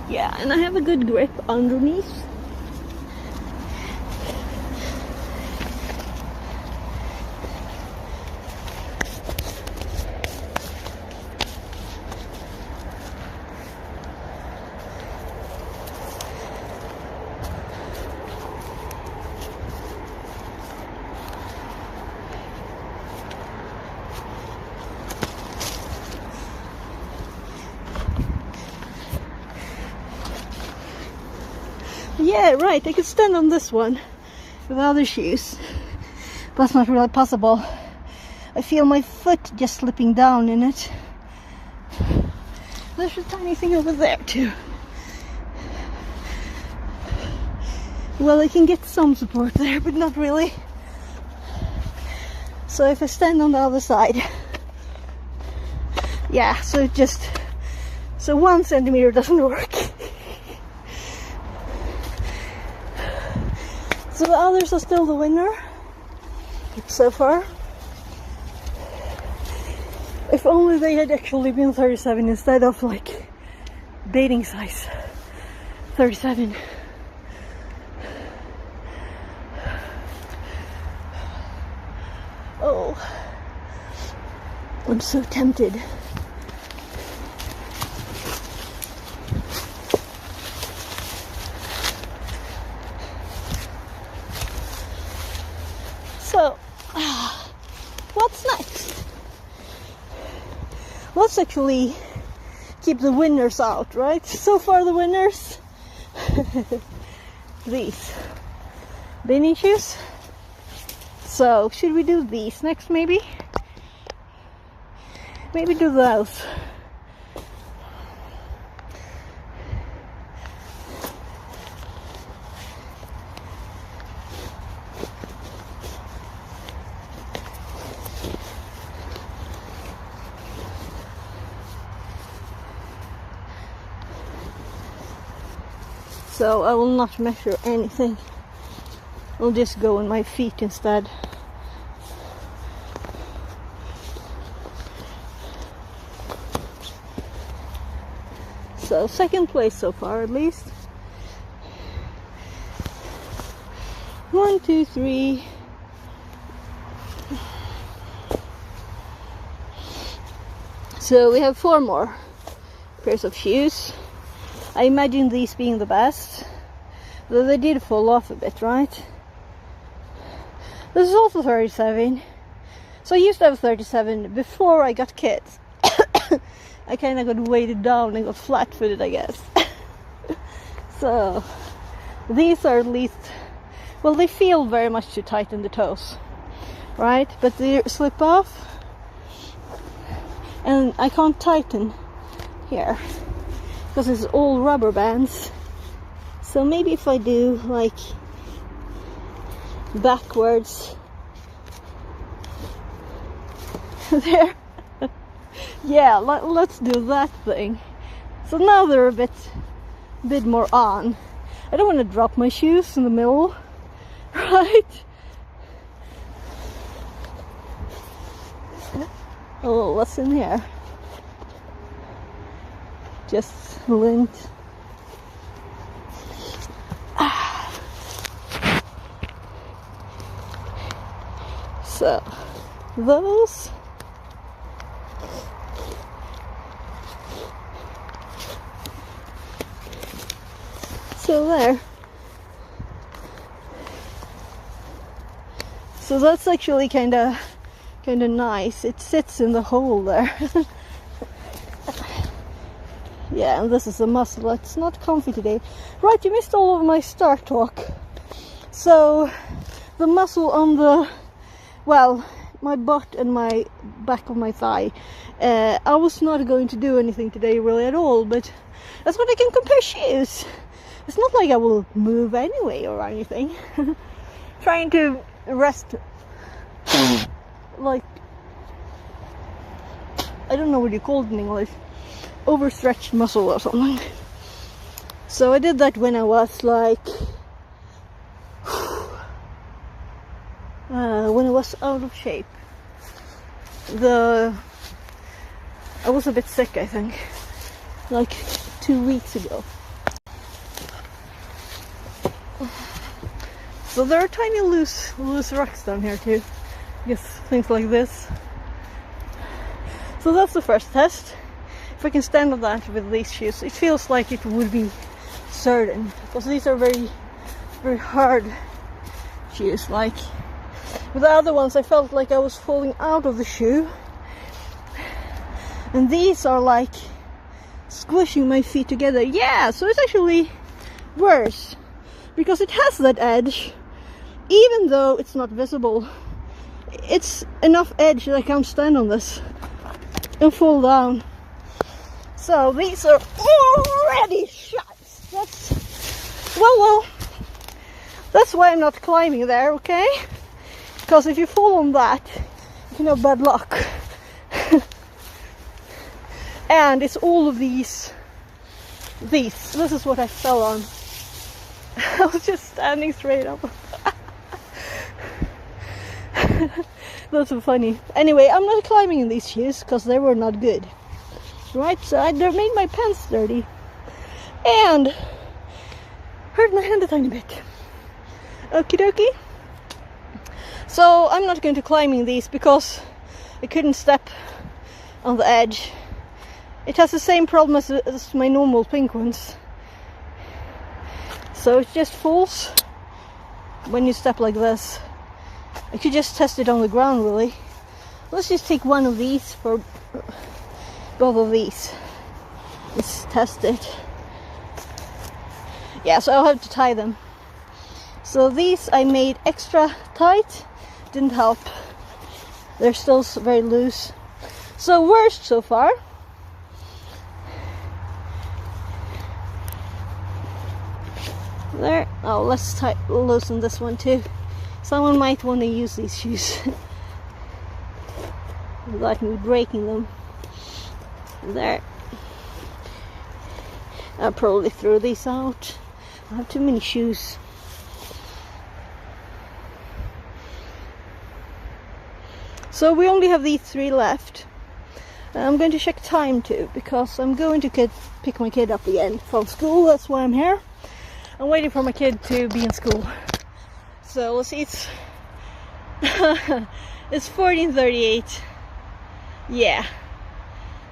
Yeah, and I have a good grip underneath. Yeah, right, I could stand on this one with other shoes. But that's not really possible. I feel my foot just slipping down in it. There's a tiny thing over there too. Well, I can get some support there, but not really. So if I stand on the other side, yeah, so 1 centimeter doesn't work. So the others are still the winner so far. If only they had actually been 37 instead of like dating size 37. Oh, I'm so tempted. So, what's next? Let's actually keep the winners out, right? So far the winners, these bathing shoes. So, should we do these next maybe? Maybe do those. So I will not measure anything. I'll just go on my feet instead. So second place so far at least. 1, 2, 3. So we have 4 more pairs of shoes. I imagine these being the best, though they did fall off a bit, right? This is also 37. So I used to have 37 before I got kids. I kind of got weighted down and got flat-footed, I guess. So these are at least, well, they feel very much too tight in the toes, right? But they slip off, and I can't tighten here because it's all rubber bands. So maybe if I do like backwards there. Yeah, let's do that thing. So now they're a bit more on. I don't want to drop my shoes in the middle, right? Oh, what's in here? Just lint. So those. So there. So that's actually kind of nice. It sits in the hole there. Yeah, and this is a muscle. It's not comfy today. Right, you missed all of my start talk. So the muscle on the, well, my butt and my back of my thigh. I was not going to do anything today really at all, but that's what I can compare shoes. It's not like I will move anyway or anything. Trying to rest, like, I don't know what you call it in English, overstretched muscle or something. So I did that when I was like, when I was out of shape. I was a bit sick, I think, like 2 weeks ago. So there are tiny loose rocks down here too. I guess things like this. So that's the first test. If I can stand on that with these shoes, it feels like it would be certain, because these are very, very hard shoes. Like with the other ones, I felt like I was falling out of the shoe, and these are like squishing my feet together. Yeah, so it's actually worse. because it has that edge, even though it's not visible. It's enough edge that I can stand on this and fall down. So these are already shut. Well, that's why I'm not climbing there, okay? Because if you fall on that, you can have bad luck. And it's all of these. This is what I fell on. I was just standing straight up. That's so funny. Anyway, I'm not climbing in these shoes because they were not good. Right, so they made my pants dirty and hurt my hand a tiny bit. Okie dokie. So I'm not going to climbing these because I couldn't step on the edge. It has the same problem as my normal pink ones. So it just falls when you step like this. I could just test it on the ground, really. Let's just take one of these for both of these. Let's test it. Yeah, so I'll have to tie them. So these I made extra tight. Didn't help. They're still very loose. So worst so far. There. Oh, let's loosen this one too. Someone might want to use these shoes without me breaking them. There. I'll probably throw these out. I have too many shoes. So we only have these 3 left. I'm going to check time too, because I'm going to pick my kid up again from school. That's why I'm here. I'm waiting for my kid to be in school. So let's see, it's 14:38. Yeah.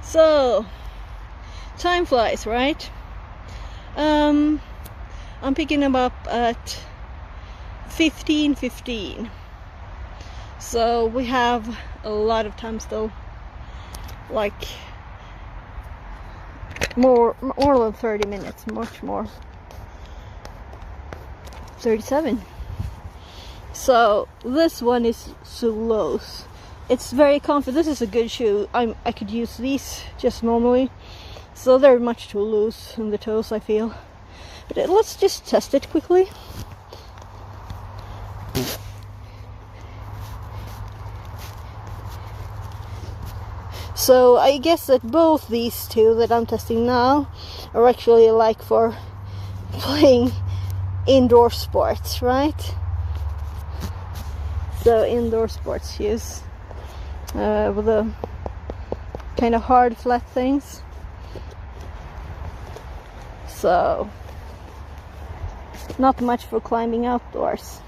So time flies, right? I'm picking him up at 15:15. So we have a lot of time still. Like more than 30 minutes, much more. 37. So this one is so loose. It's very comfy. This is a good shoe. I could use these just normally. So they're much too loose in the toes, I feel. But let's just test it quickly. So I guess that both these two that I'm testing now are actually like for playing indoor sports, right? So indoor sports shoes with the kind of hard flat things. So not much for climbing outdoors.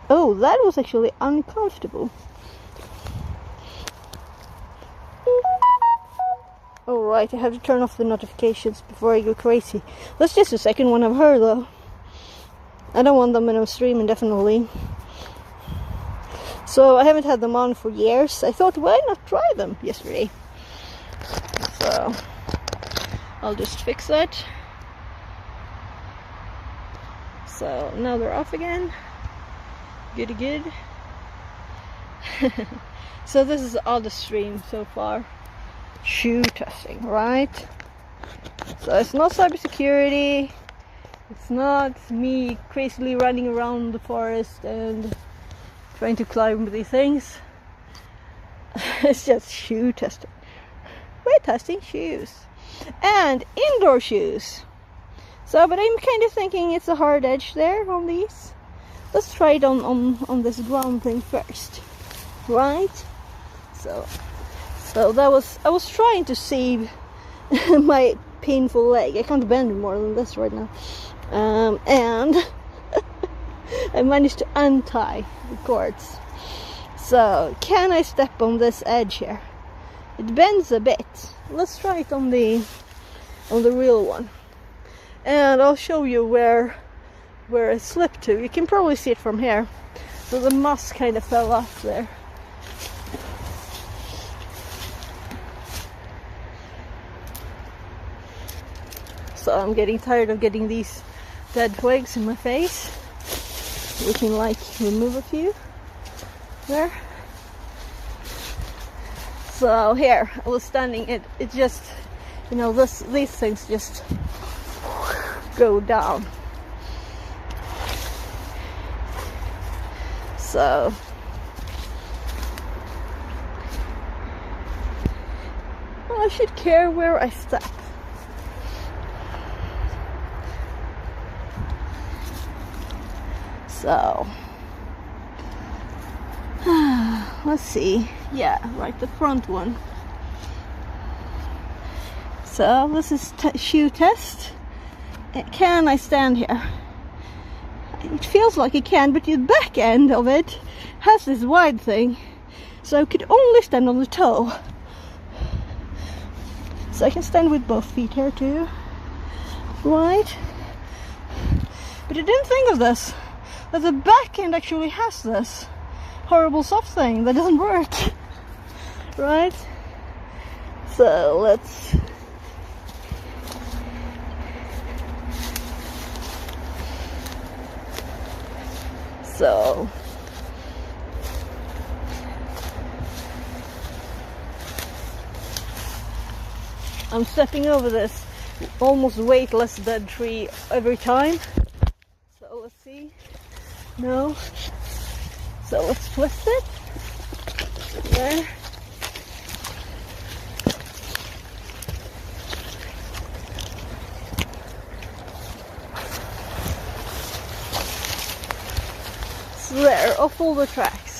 Oh, that was actually uncomfortable. Alright, I have to turn off the notifications before I go crazy. That's just the second one of her though. I don't want them when I'm streaming, definitely. So I haven't had them on for years. I thought, why not try them yesterday? So I'll just fix that. So now they're off again. Goody good. So this is all the stream so far. Shoe testing, right? So it's not cybersecurity. It's not me crazily running around the forest and trying to climb these things. It's just shoe testing. We're testing shoes and indoor shoes. So, but I'm kind of thinking it's a hard edge there on these. Let's try it on this ground thing first, right? So that was, I was trying to save my painful leg. I can't bend more than this right now. And I managed to untie the cords. So can I step on this edge here? It bends a bit. Let's try it on the real one. And I'll show you where it slipped to. You can probably see it from here. So the moss kind of fell off there. so I'm getting tired of getting these dead twigs in my face. We can like remove a few there. So here I was standing, it just, you know, these things just go down. So I should care where I step. So let's see. Yeah, right, the front one. So this is shoe test. Can I stand here? It feels like I can, but the back end of it has this wide thing, so I could only stand on the toe. So I can stand with both feet here too, right? But I didn't think of this, that the back end actually has this horrible soft thing that doesn't work, right? So let's I'm stepping over this almost weightless dead tree every time. So let's see. No. So let's twist it. There. So there, off all the tracks.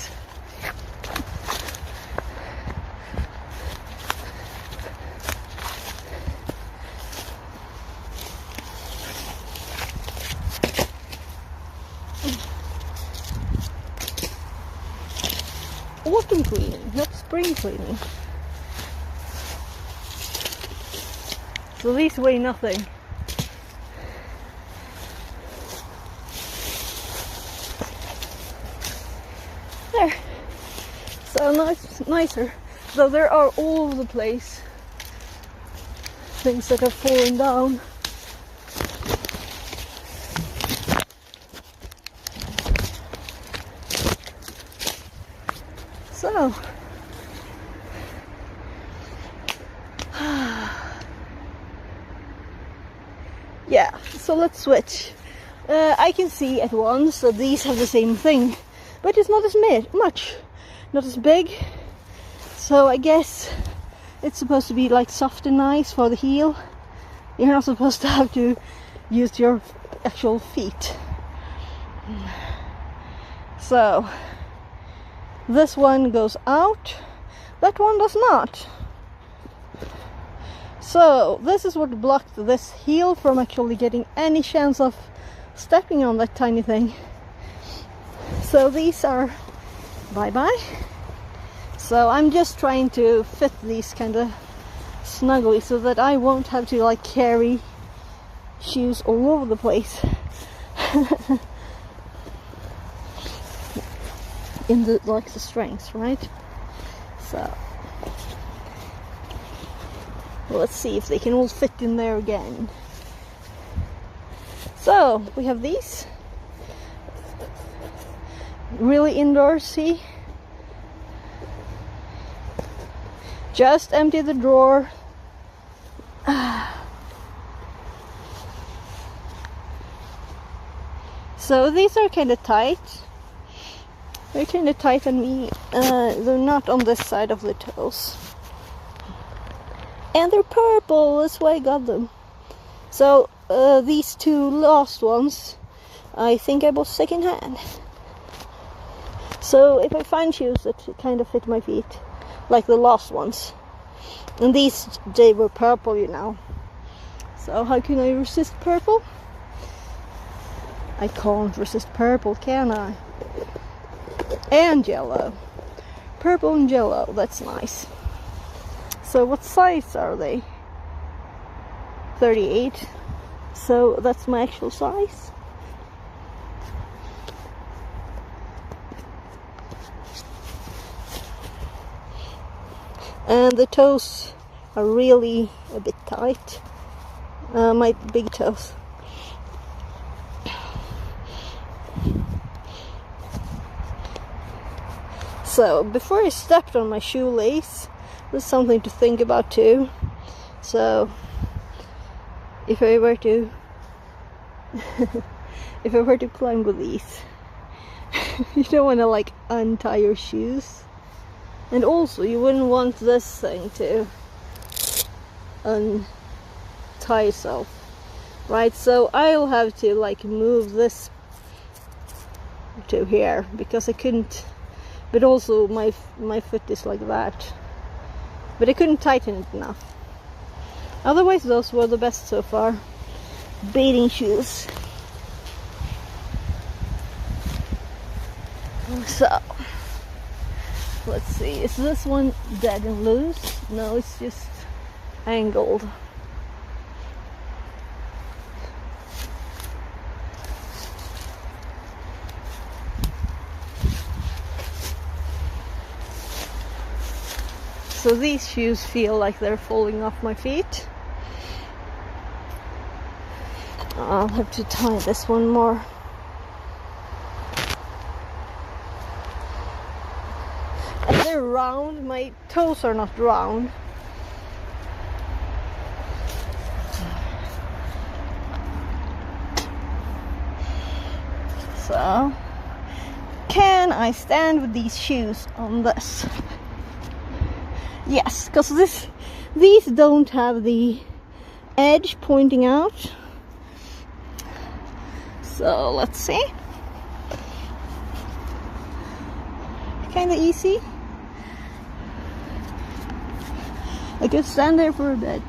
Autumn cleaning, not spring cleaning. So these weigh nothing. There. So nicer. Though there are all over the place things that have fallen down. So yeah, so let's switch. I can see at once that these have the same thing, but it's not as much, not as big. So I guess it's supposed to be like soft and nice for the heel. You're not supposed to have to use your actual feet. So this one goes out, that one does not. So this is what blocked this heel from actually getting any chance of stepping on that tiny thing. So these are bye-bye. So I'm just trying to fit these kind of snugly so that I won't have to like carry shoes all over the place. In the like the strengths, right? So let's see if they can all fit in there again. So we have these really indoorsy. Just empty the drawer. So these are kind of tight. They're kind of tight on me. They're not on this side of the toes. And they're purple, that's why I got them. So these two last ones, I think I bought secondhand. So if I find shoes that kind of fit my feet, like the last ones, and these, they were purple, you know. So how can I resist purple? I can't resist purple, can I? And yellow. Purple and yellow, that's nice. So what size are they? 38. So that's my actual size. And the toes are really a bit tight. my big toes. So before I stepped on my shoelace, there's something to think about too. So if I were to if I were to climb with these, you don't want to like untie your shoes, and also you wouldn't want this thing to untie yourself, right? So I'll have to like move this to here because I couldn't, but also my foot is like that, but I couldn't tighten it enough. Otherwise those were the best so far. Bathing shoes. So let's see, is this one dead and loose? No, it's just angled. So these shoes feel like they're falling off my feet. I'll have to tie this one more. And they're round, my toes are not round. So, can I stand with these shoes on this? Yes, because these don't have the edge pointing out. So let's see. Kind of easy. I could stand there for a bit.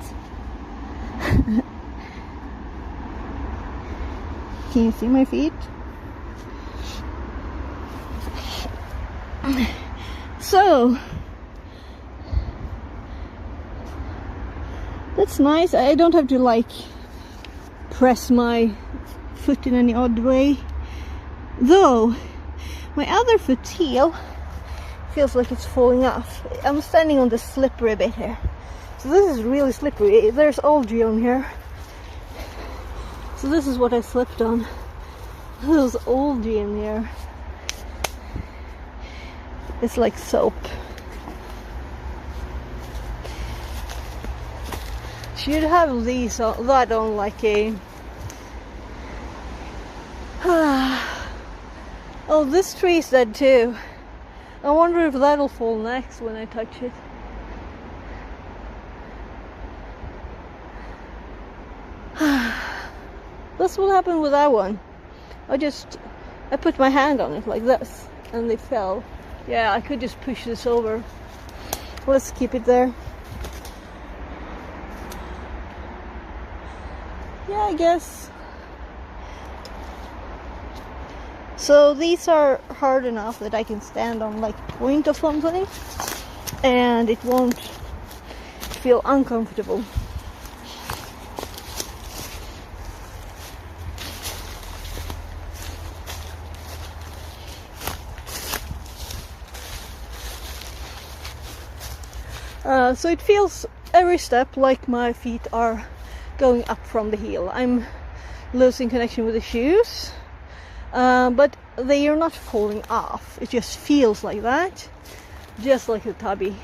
Can you see my feet? So that's nice. I don't have to like press my foot in any odd way, though my other foot's heel feels like it's falling off. I'm standing on the slippery bit here, so this is really slippery. There's algae on here, so this is what I slipped on. There's algae in here. It's like soap. Should have these that on like a oh, this tree is dead too. I wonder if that'll fall next when I touch it. That's what happened with that one. I put my hand on it like this and it fell. Yeah, I could just push this over. Let's keep it there. Yeah, I guess. So these are hard enough that I can stand on like point of something and it won't feel uncomfortable. So it feels every step like my feet are going up from the heel. I'm losing connection with the shoes. But they are not falling off. It just feels like that, just like the tubby.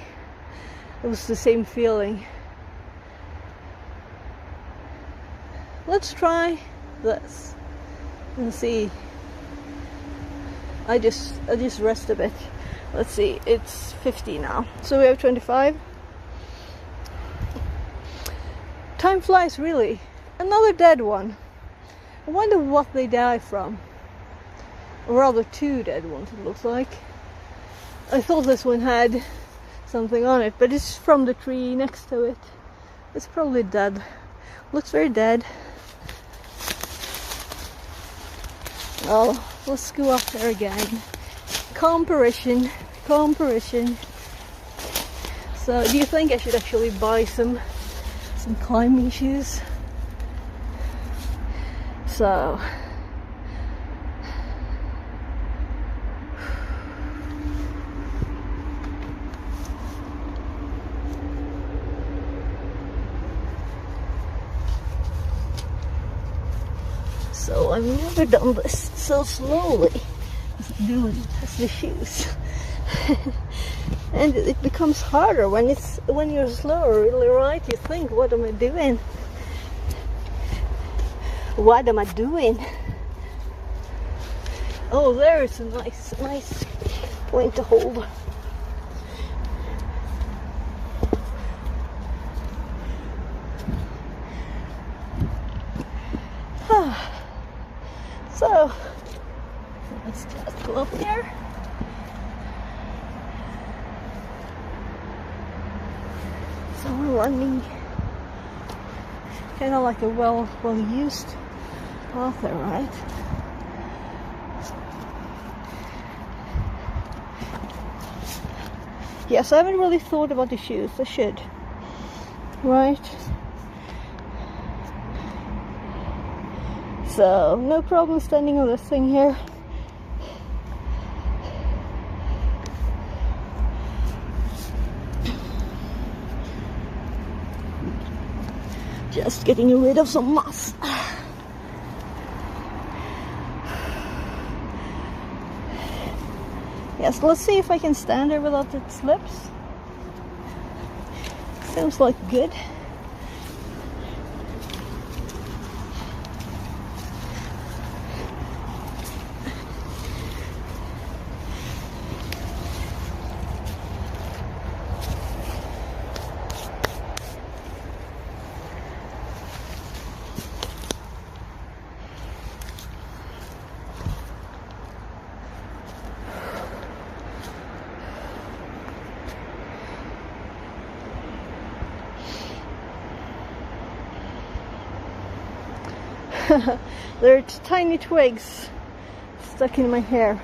It was the same feeling. Let's try this and see. I just rest a bit. Let's see, it's 50 now, so we have 25. Time flies, really. Another dead one. I wonder what they die from. Or rather, two dead ones, it looks like. I thought this one had something on it, but it's from the tree next to it. It's probably dead. Looks very dead. Oh, let's go up there again. Comparison. So, do you think I should actually buy some climbing shoes? So So I've never done this so slowly as doing as the shoes. And it becomes harder when you're slower, really, right? You think, what am I doing? What am I doing? Oh, there's a nice point to hold. So let's just go up there. So we're running kind of like a well-used path there, right? Yes, I haven't really thought about the shoes. I should, right? So no problem standing on this thing here. Just getting rid of some moss. Yes, let's see if I can stand there without it slips. Seems like good. There are tiny twigs stuck in my hair.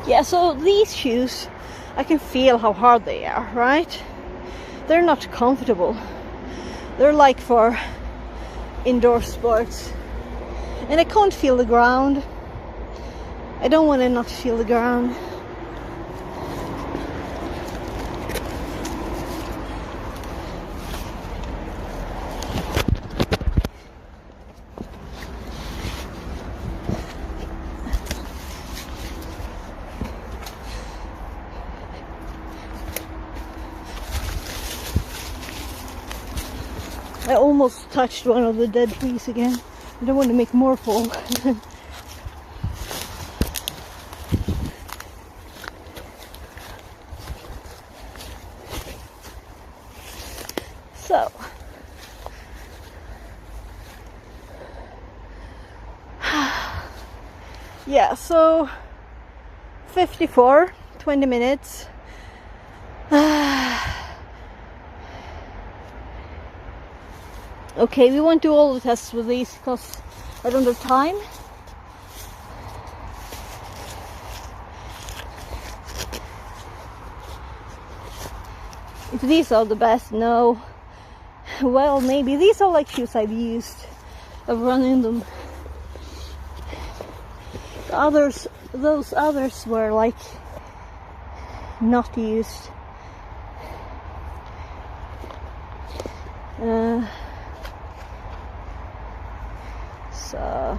Yeah, so these shoes, I can feel how hard they are, right? They're not comfortable. They're like for indoor sports. And I can't feel the ground. I don't want to not feel the ground. I almost touched one of the dead trees again. I don't want to make more fall. So, yeah, so 54, 20 minutes. Okay, we won't do all the tests with these because I don't have time. If these are the best, no. Well, maybe these are like shoes I've used. I've run in them. Those others were like not used. So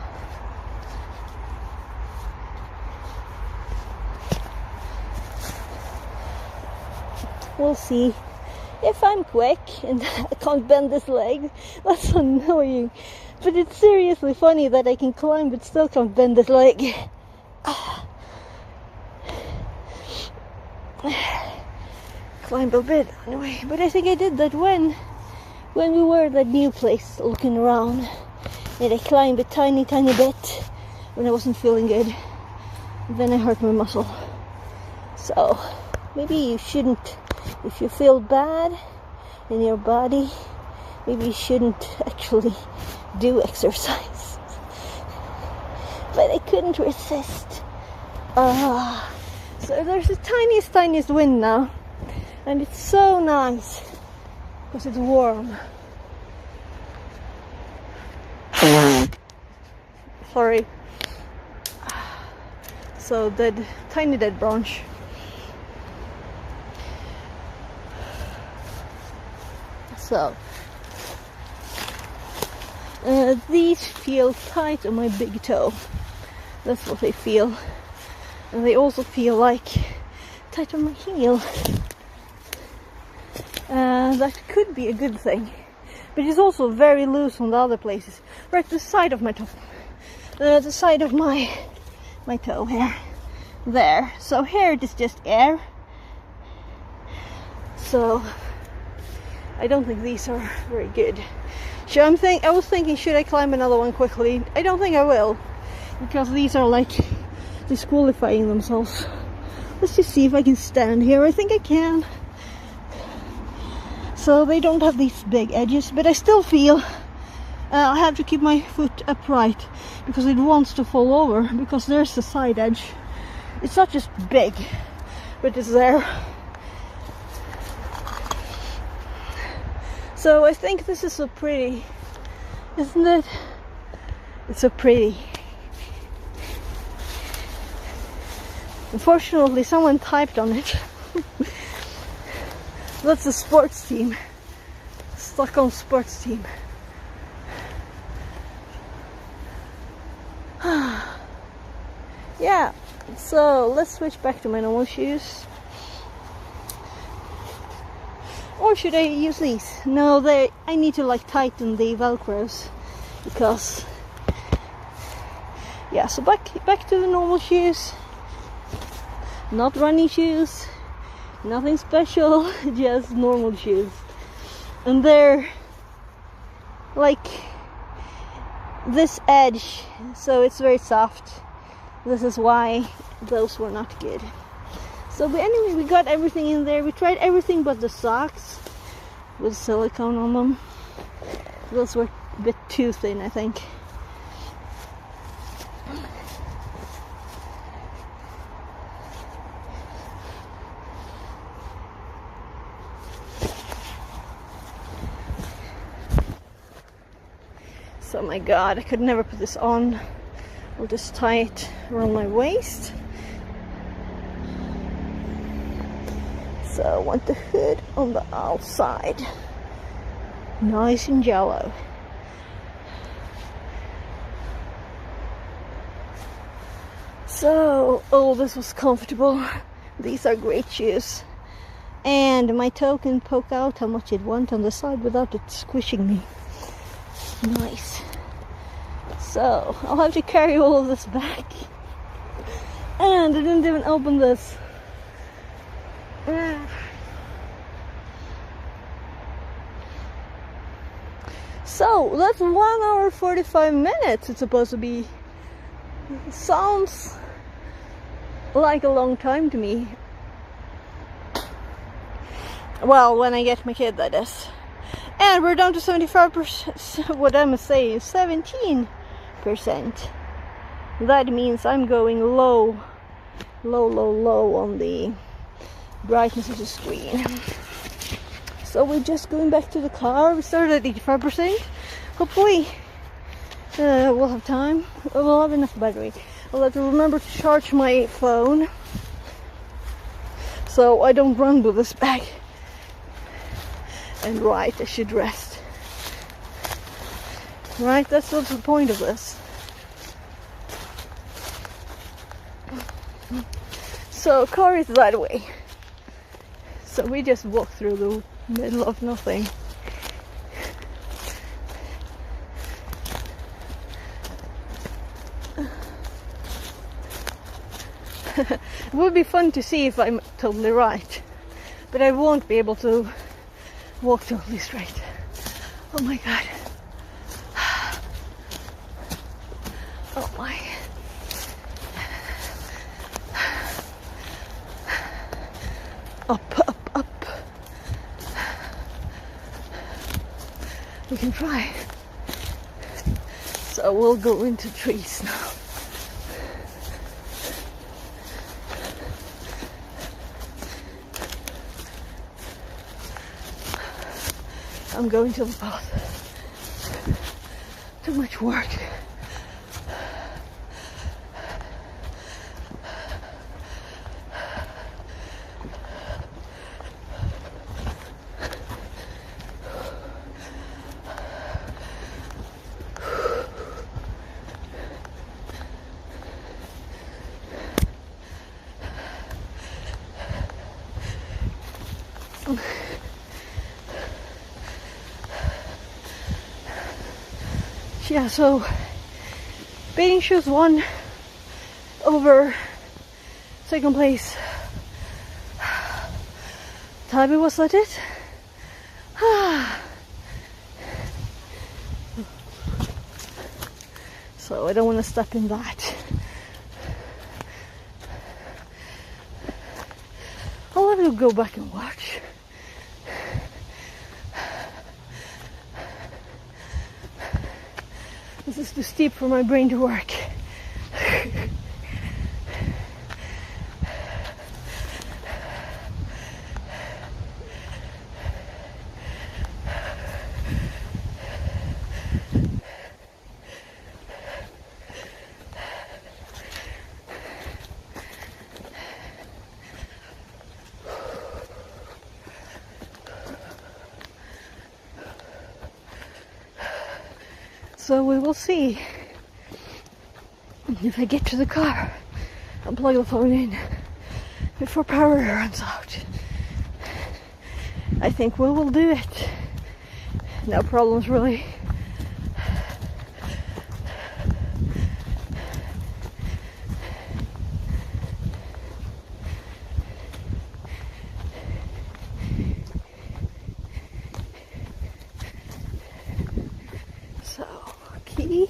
we'll see if I'm quick and I can't bend this leg. That's annoying, but it's seriously funny that I can climb but still can't bend this leg. Climb a bit anyway, but I think I did that when we were at that new place looking around. And I climbed a tiny bit when I wasn't feeling good. And then I hurt my muscle. So maybe you shouldn't, if you feel bad in your body, maybe you shouldn't actually do exercise. But I couldn't resist. So there's the tiniest wind now. And it's so nice because it's warm. sorry. So dead, tiny dead branch. So these feel tight on my big toe. That's what they feel. And they also feel like tight on my heel. That could be a good thing. But it's also very loose on the other places. Right the side of my toe. The side of my toe here. There. So here it is just air. So I don't think these are very good. So I was thinking, should I climb another one quickly? I don't think I will. Because these are like disqualifying themselves. Let's just see if I can stand here. I think I can. So they don't have these big edges, but I still feel I have to keep my foot upright because it wants to fall over, because there's the side edge. It's not just big, but it's there. So I think this is so pretty, isn't it? It's so pretty. Unfortunately, someone typed on it. That's a sports team. Stockholm sports team. Yeah, so let's switch back to my normal shoes. Or should I use these? No, I need to like tighten the velcros because yeah, so back to the normal shoes. Not running shoes. Nothing special, just normal shoes. And they're like this edge, so it's very soft. This is why those were not good. So but anyway, we got everything in there. We tried everything but the socks with silicone on them. Those were a bit too thin, I think. So my god, I could never put this on. I'll just tie it around my waist. So I want the hood on the outside. Nice and jello. So, oh, this was comfortable. These are great shoes. And my toe can poke out how much it wants on the side without it squishing me. Nice. So I'll have to carry all of this back. And I didn't even open this. So that's 1 hour 45 minutes it's supposed to be. Sounds like a long time to me. Well, when I get my kid, that is. And we're down to 75%, what I'm saying, 17%. That means I'm going low on the brightness of the screen. So we're just going back to the car. We started at 85%. Hopefully we'll have time. We'll have enough battery. I'll have to remember to charge my phone so I don't run with this bag. And right, I should rest. Right, that's what's the point of this. So, car is that way. So we just walk through the middle of nothing. It would be fun to see if I'm totally right. But I won't be able to walk totally straight. Oh my god. Oh my. Up, up, up. We can try. So we'll go into trees now. I'm going to the path. Too much work. Yeah, so bathing shoes won over second place. Tabby was at it. So I don't want to step in that. I'll have to go back and watch. This is too steep for my brain to work. So we will see if I get to the car and plug the phone in before power runs out. I think we will do it. No problems really. So, key.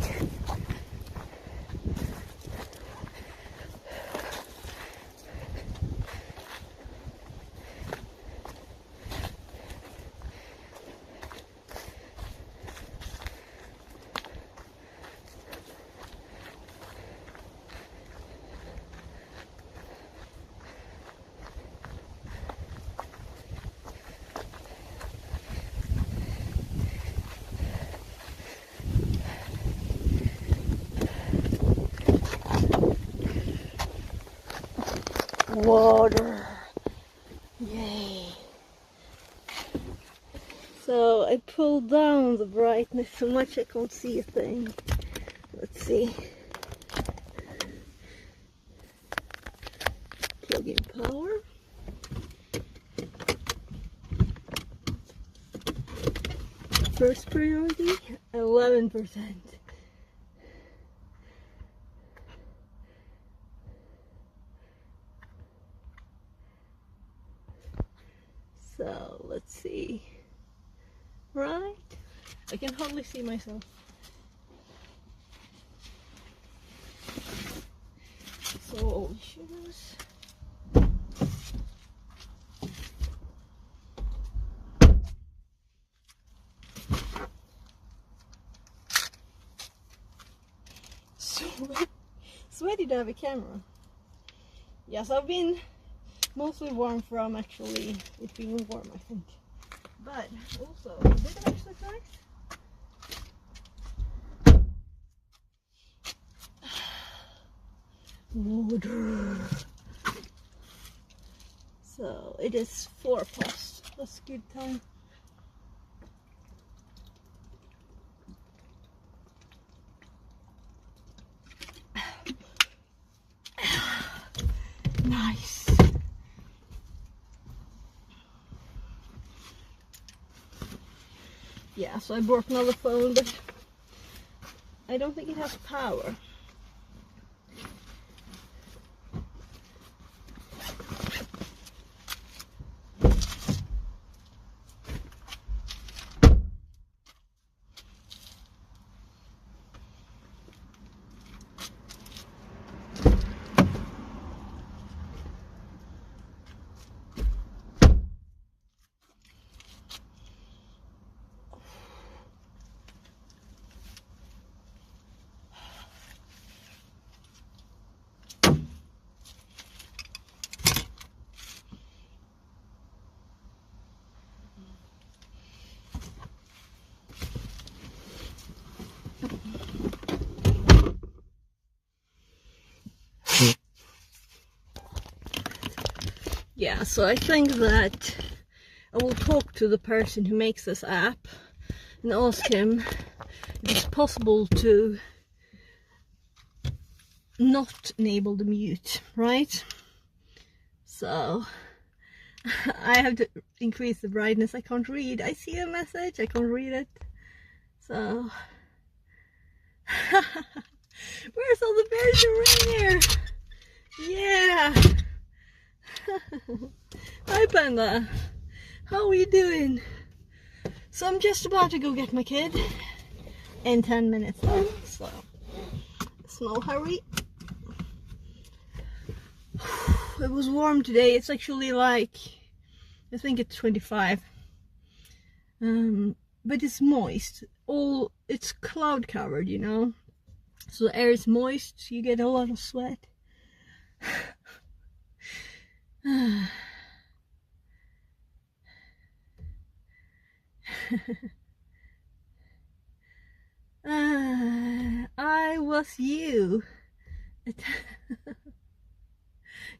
Water. Yay. So I pulled down the brightness so much I can't see a thing. Let's see. Plug in power. First priority, 11%. So let's see. Right? I can hardly see myself. So shoes. Sweaty to have a camera. Yes, I've been mostly warm from actually it being warm, I think. But also a bit of exercise. Water. So it is 4 past. That's good time. Nice. Yeah, so I bought another phone, but I don't think it has power. Yeah, so I think that I will talk to the person who makes this app and ask him if it's possible to not enable the mute, right? So I have to increase the brightness. I can't read. I see a message. I can't read it. So, where's all the bears and reindeer? Yeah. Hi, Panda. How are you doing? So I'm just about to go get my kid in 10 minutes time. So, no hurry. It was warm today. It's actually like, I think it's 25. But it's moist. It's cloud covered, you know. So the air is moist, so you get a lot of sweat. I was you.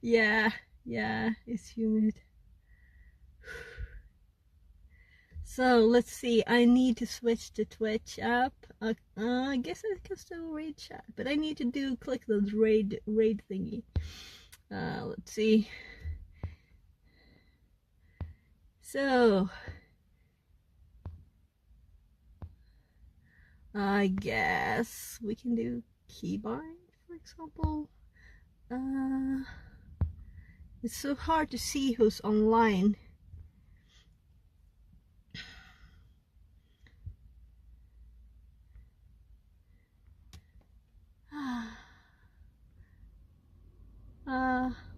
Yeah, it's humid. So let's see, I need to switch to Twitch app. I guess I can still raid chat, but I need to click the raid thingy. Let's see. So I guess we can do keybind, for example. It's so hard to see who's online.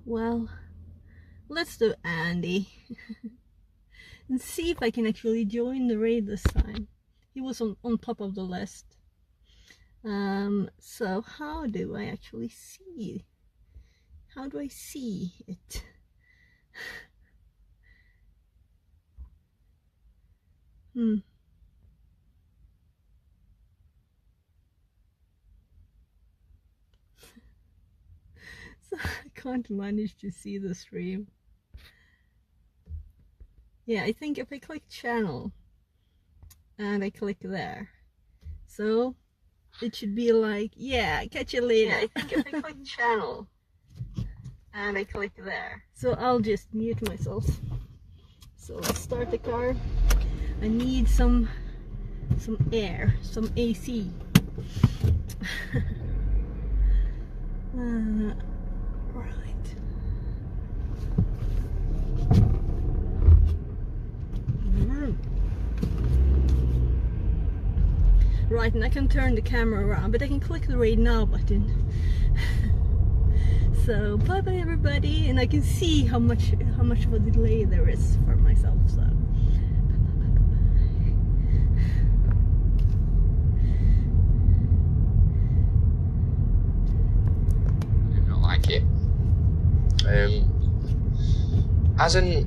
Well, let's do Andy and see if I can actually join the raid this time. He was on top of the list. So how do I actually see? How do I see it? So I can't manage to see the stream. Yeah, I think if I click channel and I click there, so it should be like, yeah, catch you later. Yeah, I think if I click channel and I click there, so I'll just mute myself. So let's start the car. I need some air, some AC. Right, and I can turn the camera around, but I can click the raid now button. So bye bye everybody, and I can see how much of a delay there is for myself. So I do not like it. As in,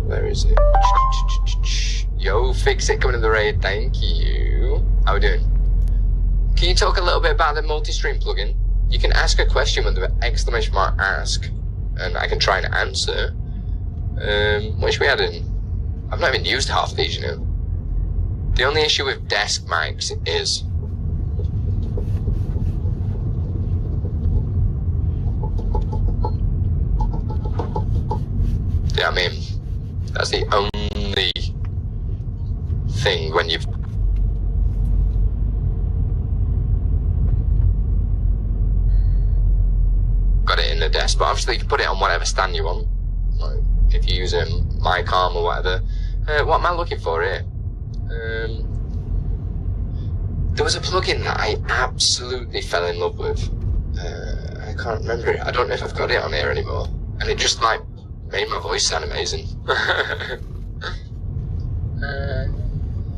where is it? Yo, fix it coming to the raid. Thank you. How we doing? Can you talk a little bit about the multi-stream plugin? You can ask a question with the exclamation mark ask, and I can try and answer. What should we add in? I've not even used half of these, you know. The only issue with desk mics is yeah, I mean, that's the only thing when you've got it in the desk, but obviously you can put it on whatever stand you want. Like if you use mic arm or whatever. What am I looking for here? There was a plugin that I absolutely fell in love with. I can't remember it. I don't know if I've got it on here anymore. And it just like made my voice sound amazing.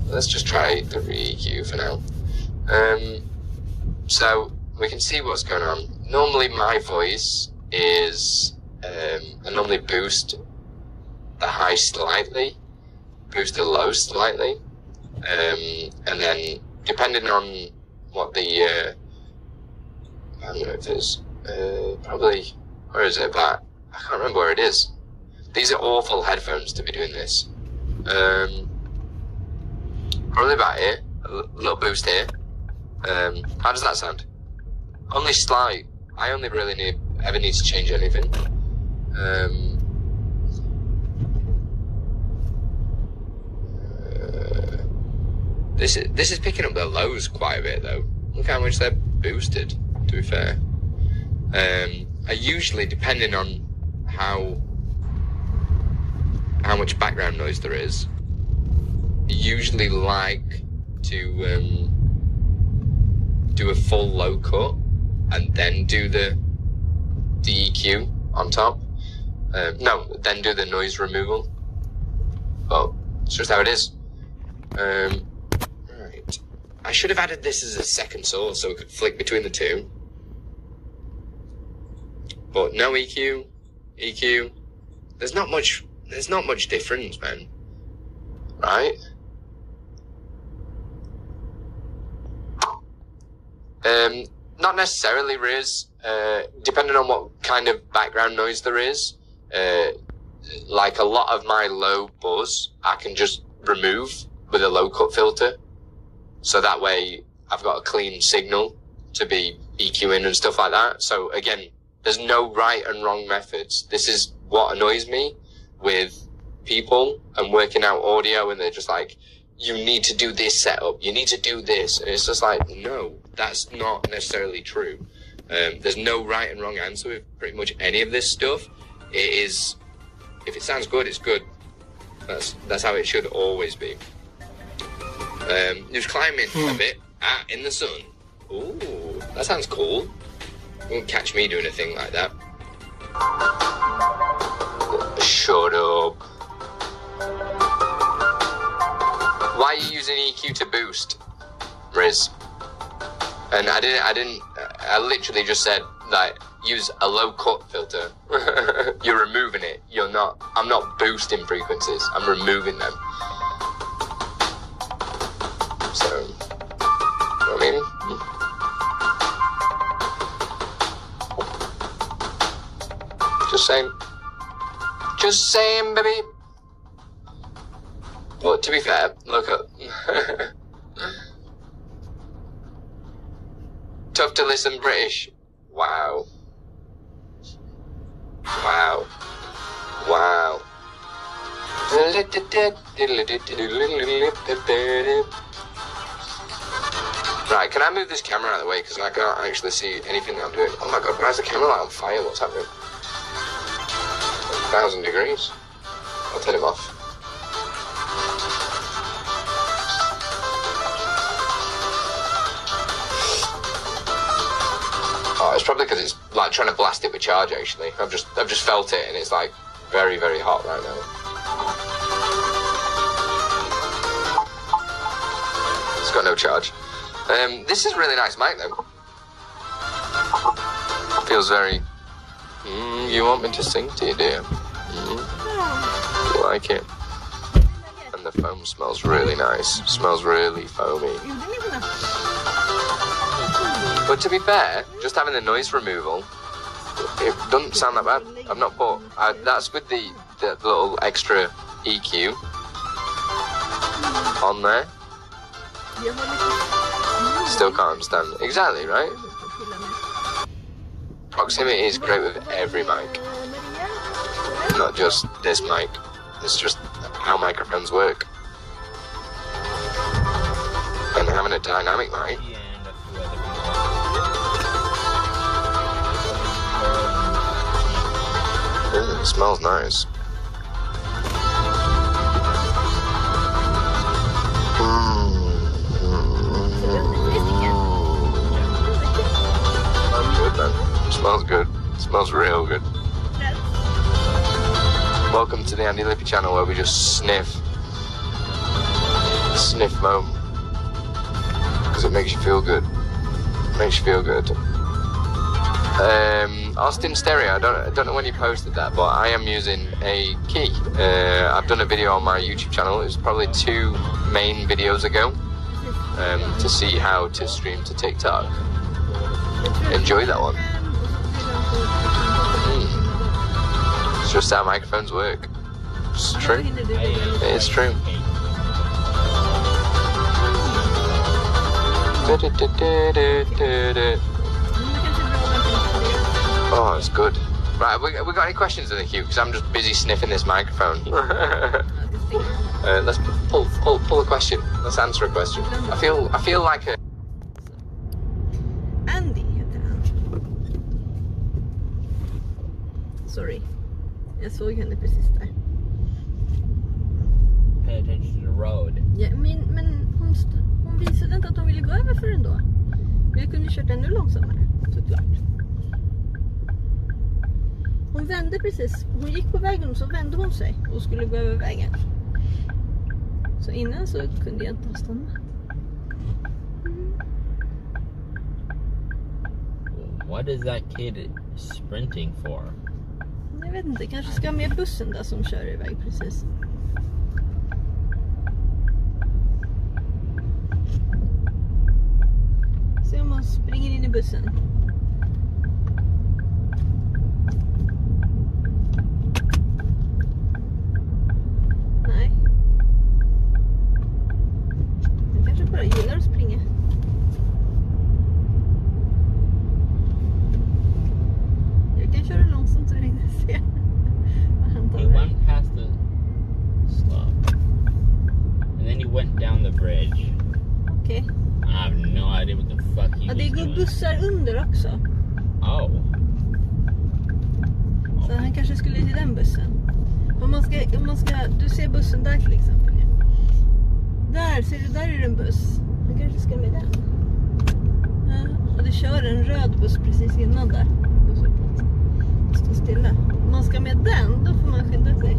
Let's just try the re-EQ for now. So we can see what's going on. Normally my voice is, I normally boost the high slightly, boost the low slightly, and then depending on what the, I don't know if it's, probably, where is it back? I can't remember where it is. These are awful headphones to be doing this. Probably about here, a little boost here. How does that sound? Only slight. I only really ever need to change anything. This is picking up the lows quite a bit though. Look how much they're boosted, to be fair. I usually, depending on how much background noise there is, usually like to do a full low cut and then do the EQ on top. No, then do the noise removal. But it's just how it is. Right. I should have added this as a second source so we could flick between the two. But no EQ. There's not much difference, man. Right? Not necessarily, Riz. Depending on what kind of background noise there is. Like a lot of my low buzz, I can just remove with a low cut filter. So that way I've got a clean signal to be EQing and stuff like that. So again, there's no right and wrong methods. This is what annoys me with people and working out audio, and they're just like, you need to do this setup, you need to do this. And it's just like, no, that's not necessarily true. There's no right and wrong answer with pretty much any of this stuff. It is, if it sounds good, it's good. That's how it should always be. Just climbing a bit in the sun. Ooh, that sounds cool. You won't catch me doing a thing like that. Shut up. Why are you using EQ to boost, Riz? And I literally just said that use a low cut filter. You're removing it. I'm not boosting frequencies. I'm removing them. So, you know what I mean? Just saying, baby. But to be fair, look at tough to listen British. Wow. Right, can I move this camera out of the way because I can't actually see anything that I'm doing? Oh my god, why is the camera light on fire? What's happening? 1,000 degrees. I'll turn him off. Oh, it's probably because it's like trying to blast it with charge. Actually, I've just felt it, and it's like very, very hot right now. It's got no charge. This is a really nice mic though. Feels very. You want me to sing to you, dear? You like it? And the foam smells really nice. Smells really foamy. But to be fair, just having the noise removal, it doesn't sound that bad. I've not put. That's with the little extra EQ on there. Still can't understand. Exactly, right? Proximity is great with every mic. Not just this mic. It's just how microphones work. And having a dynamic mic. It smells nice. Good, man. Smells good. Smells real good. Welcome to the Andy Lippy channel where we just sniff foam because it makes you feel good. Makes you feel good. Austin Stereo, I don't know when you posted that, but I am using a key. I've done a video on my YouTube channel. It was probably 2 main videos ago to see how to stream to TikTok. Enjoy that one. It's just how microphones work. It's true. It is true. Oh, it's good. Right, we got any questions in the queue? Because I'm just busy sniffing this microphone. antingen. Let's pull a question. Let's answer a question. I feel like a... Andy heter han. Sorry. Jag såg henne precis där. Pay attention to the road. Ja, men hon visade inte att hon ville gå över för den då. Jag kunde kört ännu långsammare, såklart. Hon vände precis. Hon gick på vägen och så vände hon sig och skulle gå över vägen. Så innan så kunde jag inte ha stannat. What is that kid sprinting for? Jag vet inte, kanske ska med bussen där som kör iväg precis. Se om man springer in i bussen. Nej. Han kanske bara gillar att springa. Jag kan köra långsamt så länge jag ser vad han tar He väg. went past the stop. And then he went down the bridge. Okej. I have no idea what the fuck he Ja, was det går doing. bussar under också. Oh. Så han kanske skulle till den bussen. Om man ska, du ser bussen där till exempel. Där, ser du, där är det en buss. Han kanske ska med den. Ja, och det kör en röd buss precis innan där. Busshållplatsen. Står stilla. Om man ska med den, då får man skynda sig.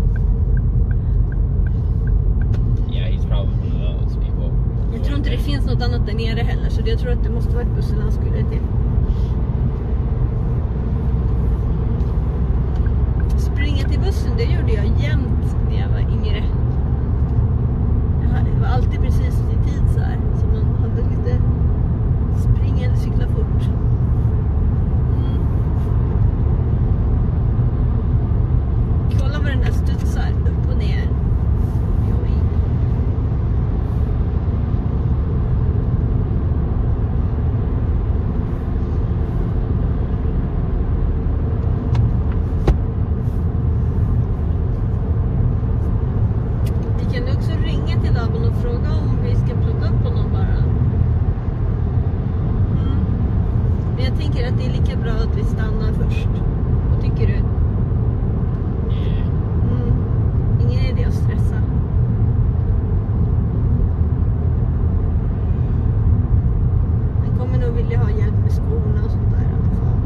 Yeah, he's probably one of those people. Jag tror inte det finns något annat där nere heller. Så jag tror att det måste vara bussen han skulle till. Springa till bussen, det gjorde jag jämt när jag var yngre. Jag var alltid precis i tid så här. Så man hade lite springa eller cykla fort. Kolla vad den där studsar upp och ner. Oj. Vi kan också ringa till Laban och fråga om vi ska plocka upp honom bara. Men jag tänker att det är lika bra att vi stannar först. Vad tycker du? Yeah. Ingen idé att stressa. Han kommer nog vilja ha hjälp med skorna och sånt där i alla fall.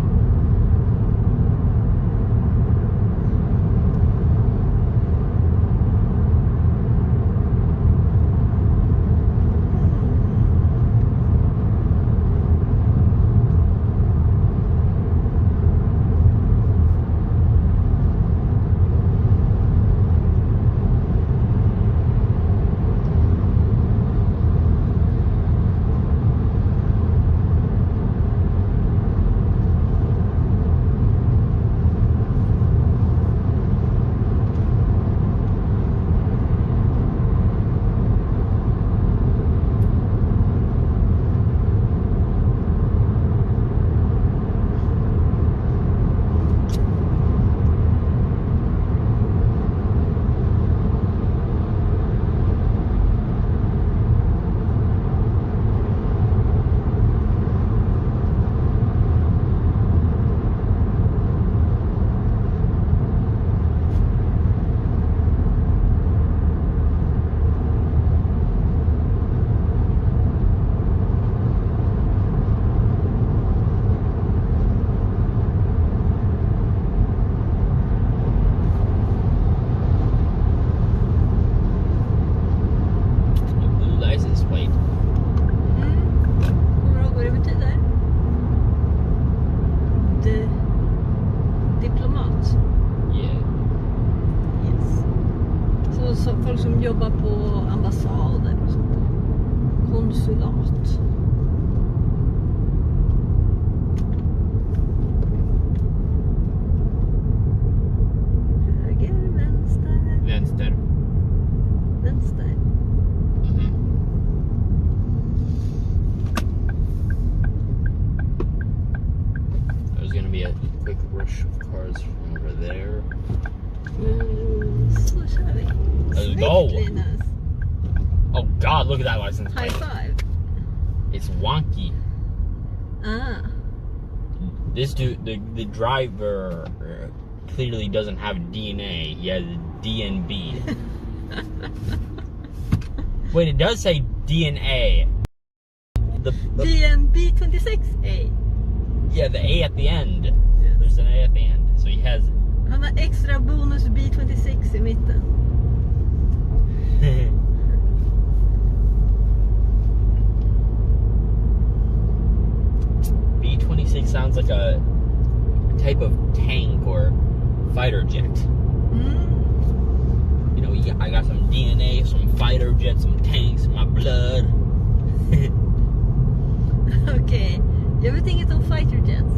folk som jobbar på ambassader och sånt. Konsulat. Höger, vänster. Vänster. Vänster. There's gonna be a quick rush of cars from over there. Så kör vi. There's we go. Linus. Oh God, look at that license High plate. five. It's wonky. Ah. This dude, the driver clearly doesn't have DNA. He has DNB. Wait, it does say DNA. The DNB 26A. yeah, the A at the end. Yes. There's an A at the end. So he has. Han har extra bonus B26 i mitten. B-26 sounds like a type of tank or fighter jet. Mm. You know, yeah, I got some DNA, some fighter jets, some tanks in my blood. Okay. Jag vet inget om fighter jets.